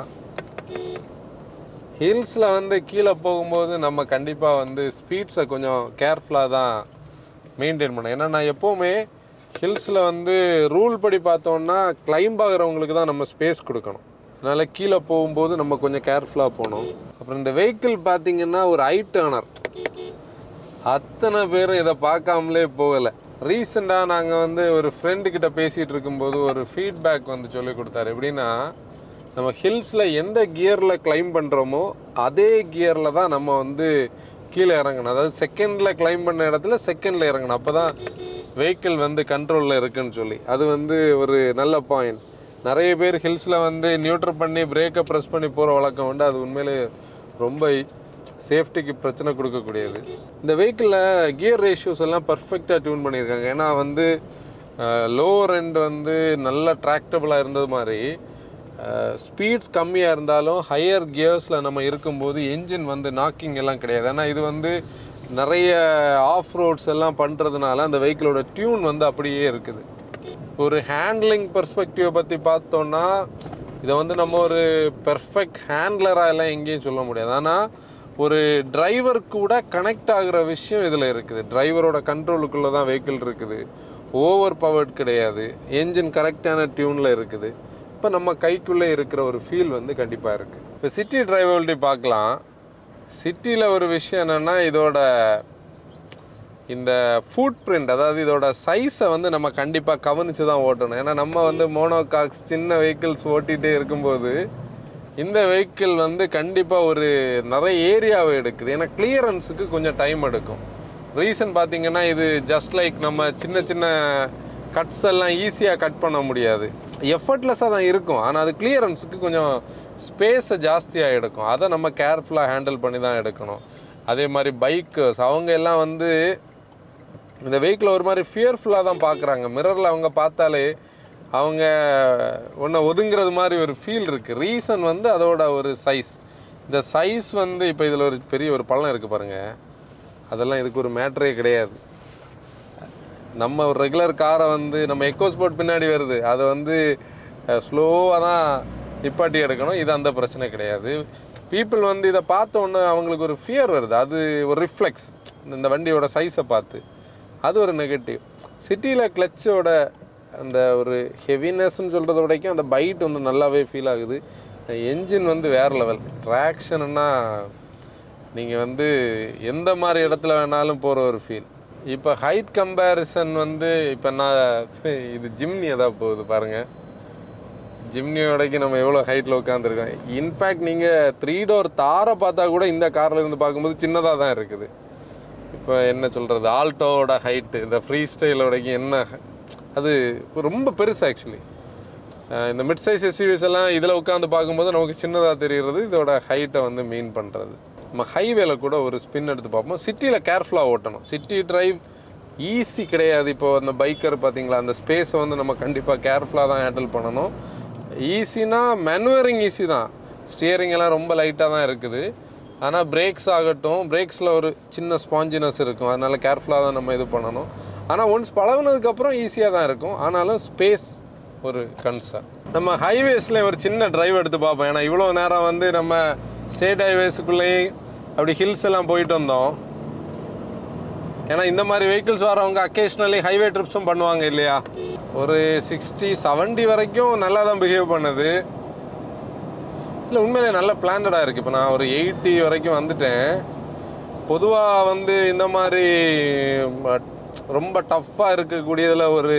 ஹில்ஸில் வந்து கீழே போகும்போது நம்ம கண்டிப்பாக வந்து ஸ்பீட்ஸை கொஞ்சம் கேர்ஃபுல்லாக தான் மெயின்டைன் பண்ணேன். ஏன்னா நான் எப்போவுமே ஹில்ஸில் வந்து ரூல் படி பார்த்தோன்னா கிளைம்ப் ஆகிறவங்களுக்கு தான் நம்ம ஸ்பேஸ் கொடுக்கணும். அதனால் கீழே போகும்போது நம்ம கொஞ்சம் கேர்ஃபுல்லாக போகணும். அப்புறம் இந்த வெஹிக்கிள் பார்த்திங்கன்னா ஒரு ஹைட் டர்னர், அத்தனை பேரும் இதை பார்க்காமலே போகலை. ரீசெண்டாக நாங்கள் வந்து ஒரு ஃப்ரெண்டுக்கிட்ட பேசிகிட்டு இருக்கும்போது ஒரு ஃபீட்பேக் வந்து சொல்லி கொடுத்தாரு. எப்படின்னா, நம்ம ஹில்ஸில் எந்த கியரில் கிளைம் பண்ணுறோமோ அதே கியரில் தான் நம்ம வந்து கீழே இறங்கணும். அதாவது செகண்டில் கிளைம் பண்ண இடத்துல செகண்டில் இறங்கணும். அப்போ தான் வெஹிக்கிள் வந்து கண்ட்ரோலில் இருக்குன்னு சொல்லி, அது வந்து ஒரு நல்ல பாயிண்ட். நிறைய பேர் ஹில்ஸில் வந்து நியூட்ரல் பண்ணி பிரேக்கை ப்ரெஸ் பண்ணி போகிற வழக்கம் உண்டு. அது உண்மையிலே ரொம்ப சேஃப்டிக்கு பிரச்சனை கொடுக்கக்கூடியது. இந்த வெஹிக்கிளில் கியர் ரேஷியோஸ் எல்லாம் பர்ஃபெக்டாக டியூன் பண்ணியிருக்காங்க. ஏன்னா வந்து லோவர் எண்ட் வந்து நல்ல ட்ராக்டபுளாக இருந்தது மாதிரி, ஸ்பீட்ஸ் கம்மியாக இருந்தாலும் ஹையர் கியர்ஸில் நம்ம இருக்கும்போது என்ஜின் வந்து நாக்கிங் எல்லாம் கிடையாது. ஏன்னா இது வந்து நிறைய ஆஃப் ரோட்ஸ் எல்லாம் பண்ணுறதுனால அந்த வெஹிக்கிளோட டியூன் வந்து அப்படியே இருக்குது. ஒரு ஹேண்ட்லிங் பெர்ஸ்பெக்டிவை பற்றி பார்த்தோன்னா, இதை வந்து நம்ம ஒரு பெர்ஃபெக்ட் ஹேண்ட்லராக எல்லாம் எங்கேயும் சொல்ல முடியாது. ஆனால் ஒரு டிரைவர் கூட கனெக்ட் ஆகிற விஷயம் இதில் இருக்குது. டிரைவரோட கண்ட்ரோலுக்குள்ளே தான் வெஹிக்கிள் இருக்குது. ஓவர் பவர்ட் கிடையாது. என்ஜின் கரெக்டான டியூனில் இருக்குது. இப்போ நம்ம கைக்குள்ளே இருக்கிற ஒரு ஃபீல் வந்து கண்டிப்பாக இருக்குது. இப்போ சிட்டி டிரைவபிலிட்டி பார்க்கலாம். சிட்டியில் ஒரு விஷயம் என்னென்னா, இதோட இந்த ஃபுட் பிரிண்ட், அதாவது இதோட சைஸை வந்து நம்ம கண்டிப்பாக கவனித்து தான் ஓட்டணும். ஏன்னா நம்ம வந்து மோனோகாக்ஸ் சின்ன வெஹிக்கிள்ஸ் ஓட்டிகிட்டே இருக்கும்போது இந்த வெஹிக்கிள் வந்து கண்டிப்பாக ஒரு நிறைய ஏரியாவை எடுக்குது. ஏன்னா கிளியரன்ஸுக்கு கொஞ்சம் டைம் எடுக்கும். ரீசன் பார்த்திங்கன்னா, இது ஜஸ்ட் லைக் நம்ம சின்ன சின்ன கட்ஸ் எல்லாம் ஈஸியாக கட் பண்ண முடியாது. எஃபர்ட்லெஸ்ஸாக தான் இருக்கும், ஆனால் அது கிளியரன்ஸுக்கு கொஞ்சம் ஸ்பேஸை ஜாஸ்தியாக எடுக்கும். அதை நம்ம கேர்ஃபுல்லாக ஹேண்டில் பண்ணி தான் எடுக்கணும். அதே மாதிரி பைக்கர்ஸ் அவங்க எல்லாம் வந்து இந்த வெஹிக்கிளை ஒரு மாதிரி ஃபியர்ஃபுல்லாக தான் பார்க்குறாங்க. மிரரில் அவங்க பார்த்தாலே அவங்க ஒன்றை ஒதுங்கிறது மாதிரி ஒரு ஃபீல் இருக்குது. ரீசன் வந்து அதோட ஒரு சைஸ். இந்த சைஸ் வந்து இப்போ இதில் ஒரு பெரிய ஒரு பள்ளம் இருக்குது பாருங்கள், அதெல்லாம் இதுக்கு ஒரு மேட்ரே கிடையாது. நம்ம ஒரு ரெகுலர் காரை வந்து நம்ம எக்கோஸ்போர்ட் பின்னாடி வருது, அதை வந்து ஸ்லோவாக தான் நிப்பாட்டி எடுக்கணும். இது அந்த பிரச்சனை கிடையாது. பீப்புள் வந்து இதை பார்த்தோன்னே அவங்களுக்கு ஒரு ஃபியர் வருது. அது ஒரு ரிஃப்ளெக்ஸ், இந்த வண்டியோட சைஸை பார்த்து. அது ஒரு நெகட்டிவ். சிட்டியில் கிளச்சோட அந்த ஒரு ஹெவினஸ்ன்னு சொல்கிறத விடைக்கும் அந்த பைட் வந்து நல்லாவே ஃபீல் ஆகுது. என்ஜின் வந்து வேறு லெவல். ட்ராக்ஷன்னா நீங்கள் வந்து எந்த மாதிரி இடத்துல வேணாலும் போகிற ஒரு ஃபீல். இப்போ ஹைட் கம்பேரிசன் வந்து இப்போ நான் இது ஜிம்னி எதாவது போகுது பாருங்கள். ஜிம்னியோடைக்கு நம்ம எவ்வளோ ஹைட்டில் உட்காந்துருக்கோம். இன்ஃபேக்ட் நீங்கள் 3 டோர் தாரை பார்த்தா கூட இந்த காரில் இருந்து பார்க்கும்போது சின்னதாக தான் இருக்குது. இப்போ என்ன சொல்கிறது, ஆல்டோவோட ஹைட்டு இந்த ஃப்ரீ ஸ்டைலோடைக்கு என்ன, அது ரொம்ப பெருசு ஆக்சுவலி. இந்த மிட் சைஸ் எஸ்யூவிஸ் எல்லாம் இதில் உட்காந்து பார்க்கும்போது நமக்கு சின்னதாக தெரிகிறது. இதோட ஹைட்டை வந்து மீன் பண்ணுறது. நம்ம ஹைவேல கூட ஒரு ஸ்பின் எடுத்து பார்ப்போம். சிட்டியில் கேர்ஃபுல்லாக ஓட்டணும். சிட்டி டிரைவ் ஈஸி கிடையாது. இப்போ அந்த பைக்கர் பார்த்தீங்களா, அந்த ஸ்பேஸை வந்து நம்ம கண்டிப்பாக கேர்ஃபுல்லாக தான் ஹேண்டில் பண்ணணும். ஈஸினா மேனுவரிங் ஈஸி தான், ஸ்டியரிங் எல்லாம் ரொம்ப லைட்டாக தான் இருக்குது. ஆனால் பிரேக்ஸ் ஆகட்டும், பிரேக்ஸில் ஒரு சின்ன ஸ்பாஞ்சினஸ் இருக்கும். அதனால் கேர்ஃபுல்லாக தான் நம்ம இது பண்ணணும். ஆனால் ஒன்ஸ் பழகுனதுக்கப்புறம் ஈஸியாக தான் இருக்கும். ஆனாலும் ஸ்பேஸ் ஒரு கன்சர்ன். நம்ம ஹைவேஸில் ஒரு சின்ன டிரைவ் எடுத்து பார்ப்போம். ஏன்னா இவ்வளோ நேரம் வந்து நம்ம ஸ்டேட் ஹைவேஸுக்குள்ளேயும் அப்படி ஹில்ஸ் எல்லாம் போயிட்டு வந்தோம். ஏன்னா இந்த மாதிரி வெஹிக்கிள்ஸ் வரவங்க அக்கேஷ்னலி ஹைவே ட்ரிப்ஸும் பண்ணுவாங்க இல்லையா. ஒரு 60-70 வரைக்கும் நல்லா தான் பிஹேவ் பண்ணுது. இல்லை உண்மையிலே நல்ல பிளான்டாக இருக்குது. இப்போ நான் ஒரு 80 வரைக்கும் வந்துட்டேன். பொதுவாக வந்து இந்த மாதிரி ரொம்ப டஃப்பாக இருக்கக்கூடியதில் ஒரு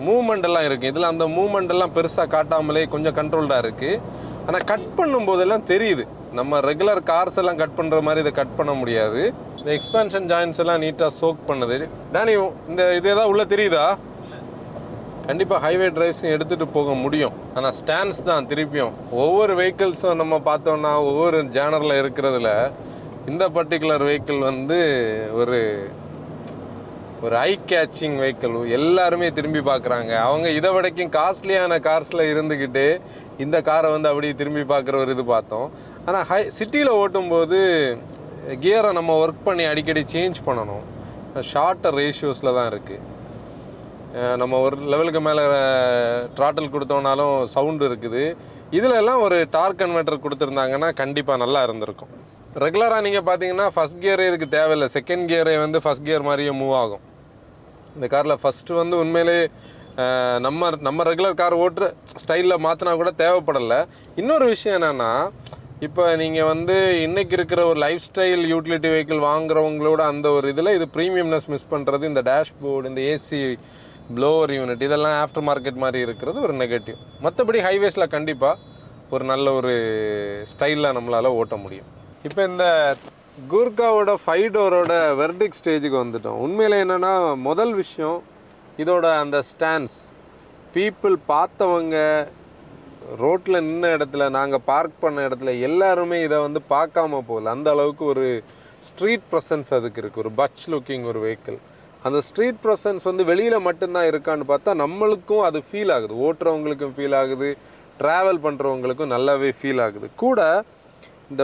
மூமெண்ட் எல்லாம் இருக்குது. இதில் அந்த மூமெண்ட் எல்லாம் பெருசாக காட்டாமலே கொஞ்சம் கண்ட்ரோல்டாக இருக்குது. ஆனால் கட் பண்ணும்போதெல்லாம் தெரியுது. நம்ம ரெகுலர் கார்ஸ் எல்லாம் கட் பண்ணுற மாதிரி இதை கட் பண்ண முடியாது. இந்த எக்ஸ்பேன்ஷன் ஜாயின்ஸ் எல்லாம் நீட்டாக சோக் பண்ணுது. டேனி, இந்த இது ஏதாவது உள்ளே தெரியுதா? கண்டிப்பாக ஹைவே டிரைவ்ஸும் எடுத்துகிட்டு போக முடியும். ஆனால் ஸ்டாண்ட்ஸ் தான் திருப்பியும் ஒவ்வொரு வெஹிக்கிள்ஸும் நம்ம பார்த்தோன்னா ஒவ்வொரு ஜேனரில் இருக்கிறதுல இந்த பர்டிகுலர் வெஹிக்கிள் வந்து ஒரு ஐ கேச்சிங் வெஹிக்கிள். எல்லாருமே திரும்பி பார்க்குறாங்க. அவங்க இதை வரைக்கும் காஸ்ட்லியான கார்ஸில் இருந்துக்கிட்டு இந்த காரை வந்து அப்படி திரும்பி பார்க்குற ஒரு இது பார்த்தோம். ஆனால் சிட்டியில் ஓட்டும்போது கியரை நம்ம ஒர்க் பண்ணி அடிக்கடி சேஞ்ச் பண்ணணும். ஷார்ட்டர் ரேஷியோஸில் தான் இருக்குது. நம்ம ஒரு லெவலுக்கு மேலே த்ராட்டில் கொடுத்தோம்னாலும் சவுண்டு இருக்குது. இதில் எல்லாம் ஒரு டார்க் கன்வெர்ட்டர் கொடுத்துருந்தாங்கன்னா கண்டிப்பாக நல்லா இருந்திருக்கும். ரெகுலராக நீங்கள் பார்த்தீங்கன்னா ஃபஸ்ட் கியரே இதுக்கு தேவையில்லை. செகண்ட் கியரே வந்து ஃபஸ்ட் கியர் மாதிரியே மூவ் ஆகும். இந்த காரில் ஃபஸ்ட்டு வந்து உண்மையிலே நம்ம ரெகுலர் கார் ஓட்டுற ஸ்டைலில் மாற்றினா கூட தேவைப்படலை. இன்னொரு விஷயம் என்னென்னா, இப்போ நீங்கள் வந்து இன்றைக்கி இருக்கிற ஒரு லைஃப் ஸ்டைல் யூட்டிலிட்டி வெஹிக்கிள் வாங்குறவங்களோட அந்த ஒரு இதில் இது ப்ரீமியம்னஸ் மிஸ் பண்ணுறது. இந்த டேஷ்போர்டு, இந்த ஏசி, ப்ளோவர் யூனிட் இதெல்லாம் ஆஃப்டர் மார்க்கெட் மாதிரி இருக்கிறது ஒரு நெகட்டிவ். மற்றபடி ஹைவேஸில் கண்டிப்பாக ஒரு நல்ல ஒரு ஸ்டைலில் நம்மளால் ஓட்ட முடியும். இப்போ இந்த கூர்காவோட 5 டோரோட வெர்டிக் ஸ்டேஜுக்கு வந்துட்டோம். உண்மையில் என்னென்னா, முதல் விஷயம் இதோட அந்த ஸ்டாண்ட்ஸ். பீப்புள் பார்த்தவங்க ரோட்டில் நின்ன இடத்துல, நாங்கள் பார்க் பண்ண இடத்துல எல்லாருமே இதை வந்து பார்க்காம போகல. அந்த அளவுக்கு ஒரு ஸ்ட்ரீட் ப்ரெசன்ஸ் அதுக்கு இருக்குது. ஒரு பட்ச் லுக்கிங் ஒரு வெஹிக்கிள். அந்த ஸ்ட்ரீட் ப்ரெசன்ஸ் வந்து வெளியில் மட்டும்தான் இருக்கான்னு பார்த்தா நம்மளுக்கும் அது ஃபீல் ஆகுது. ஓட்டுறவங்களுக்கும் ஃபீல் ஆகுது, ட்ராவல் பண்ணுறவங்களுக்கும் நல்லாவே ஃபீல் ஆகுது. கூட இந்த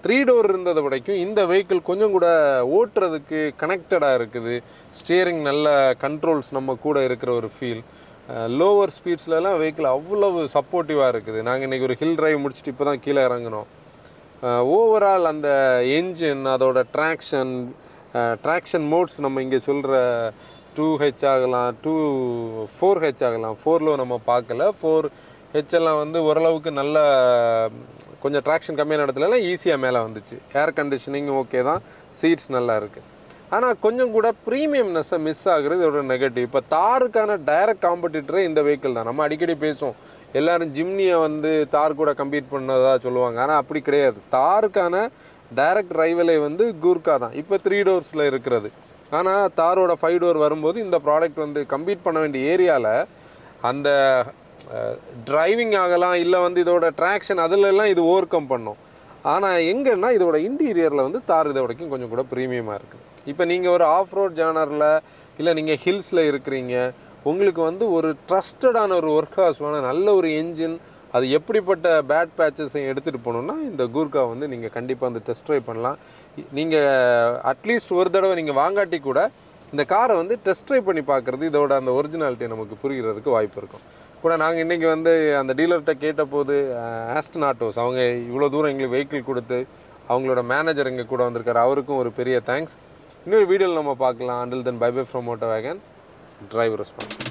3 டோர் இருந்ததை வரைக்கும் இந்த வெஹிக்கிள் கொஞ்சம் கூட ஓட்டுறதுக்கு கனெக்டடாக இருக்குது. ஸ்டியரிங் நல்ல கண்ட்ரோல்ஸ் நம்ம கூட இருக்கிற ஒரு ஃபீல். லோவர் ஸ்பீட்ஸ்லலாம் வெஹிக்கிள் அவ்வளவு சப்போர்ட்டிவாக இருக்குது. நாங்கள் இன்றைக்கி ஒரு ஹில் ட்ரைவ் முடிச்சுட்டு இப்போ தான் கீழே இறங்கினோம். ஓவரால் அந்த என்ஜின், அதோட ட்ராக்ஷன் மோட்ஸ் நம்ம இங்கே சொல்கிற 2H ஆகலாம், 4H ஆகலாம். 4 நம்ம பார்க்கல. 4H எல்லாம் வந்து ஓரளவுக்கு நல்ல கொஞ்சம் ட்ராக்ஷன் கம்மியான இடத்துலலாம் ஈஸியாக மேலே வந்துச்சு. ஏர் கண்டிஷனிங் ஓகே தான், சீட்ஸ் நல்லா இருக்குது. ஆனால் கொஞ்சம் கூட ப்ரீமியம்னஸை மிஸ் ஆகுறது இதோட நெகட்டிவ். இப்போ தாருக்கான டைரக்ட் காம்படிட்டரே இந்த வெஹிக்கிள் தான். நம்ம அடிக்கடி பேசுவோம், எல்லோரும் ஜிம்னியை வந்து தார் கூட கம்பீட் பண்ணதா சொல்லுவாங்க. ஆனால் அப்படி கிடையாது. தாருக்கான டைரக்ட் ரைவலே வந்து கூர்கா தான் இப்போ 3 டோர்ஸில் இருக்கிறது. ஆனால் தாரோட 5 டோர் வரும்போது இந்த ப்ராடக்ட் வந்து கம்பீட் பண்ண வேண்டிய ஏரியாவில் அந்த டிரைவிங் ஆகலாம், இல்லை வந்து இதோட ட்ராக்ஷன் அதிலெல்லாம் இது ஓவர் கம் பண்ணும். ஆனால் எங்கன்னா இதோட இன்டீரியரில் வந்து தார் இதை வரைக்கும் கொஞ்சம் கூட ப்ரீமியமாக இருக்குது. இப்போ நீங்கள் ஒரு ஆஃப் ரோட் ஜானரில் இல்லை நீங்கள் ஹில்ஸில் இருக்கிறீங்க, உங்களுக்கு வந்து ஒரு ட்ரஸ்டடான ஒரு ஒர்க் ஹார்ஸ் வேணும், நல்ல ஒரு என்ஜின், அது எப்படிப்பட்ட பேட் பேட்சஸையும் எடுத்துகிட்டு போகணுன்னா இந்த கூர்கா வந்து நீங்கள் கண்டிப்பாக வந்து டெஸ்ட் ட்ரைவ் பண்ணலாம். நீங்கள் அட்லீஸ்ட் ஒரு தடவை நீங்கள் வாங்காட்டி கூட இந்த காரை வந்து டெஸ்ட் ட்ரைவ் பண்ணி பார்க்குறது இதோட அந்த ஒரிஜினாலிட்டியை நமக்கு புரிகிறதுக்கு வாய்ப்பு இருக்கும். கூட நாங்கள் இன்றைக்கி வந்து அந்த டீலர்கிட்ட கேட்டபோது ஆஸ்டன் ஆட்டோஸ் அவங்க இவ்வளோ தூரம் எங்களுக்கு வெஹிக்கிள் கொடுத்து அவங்களோட மேனேஜர் இங்கே கூட வந்திருக்காரு. அவருக்கும் ஒரு பெரிய தேங்க்ஸ். இன்னொரு வீடியோவில் நம்ம பார்க்கலாம். Until then bye bye from Moto Wagon. Drive response.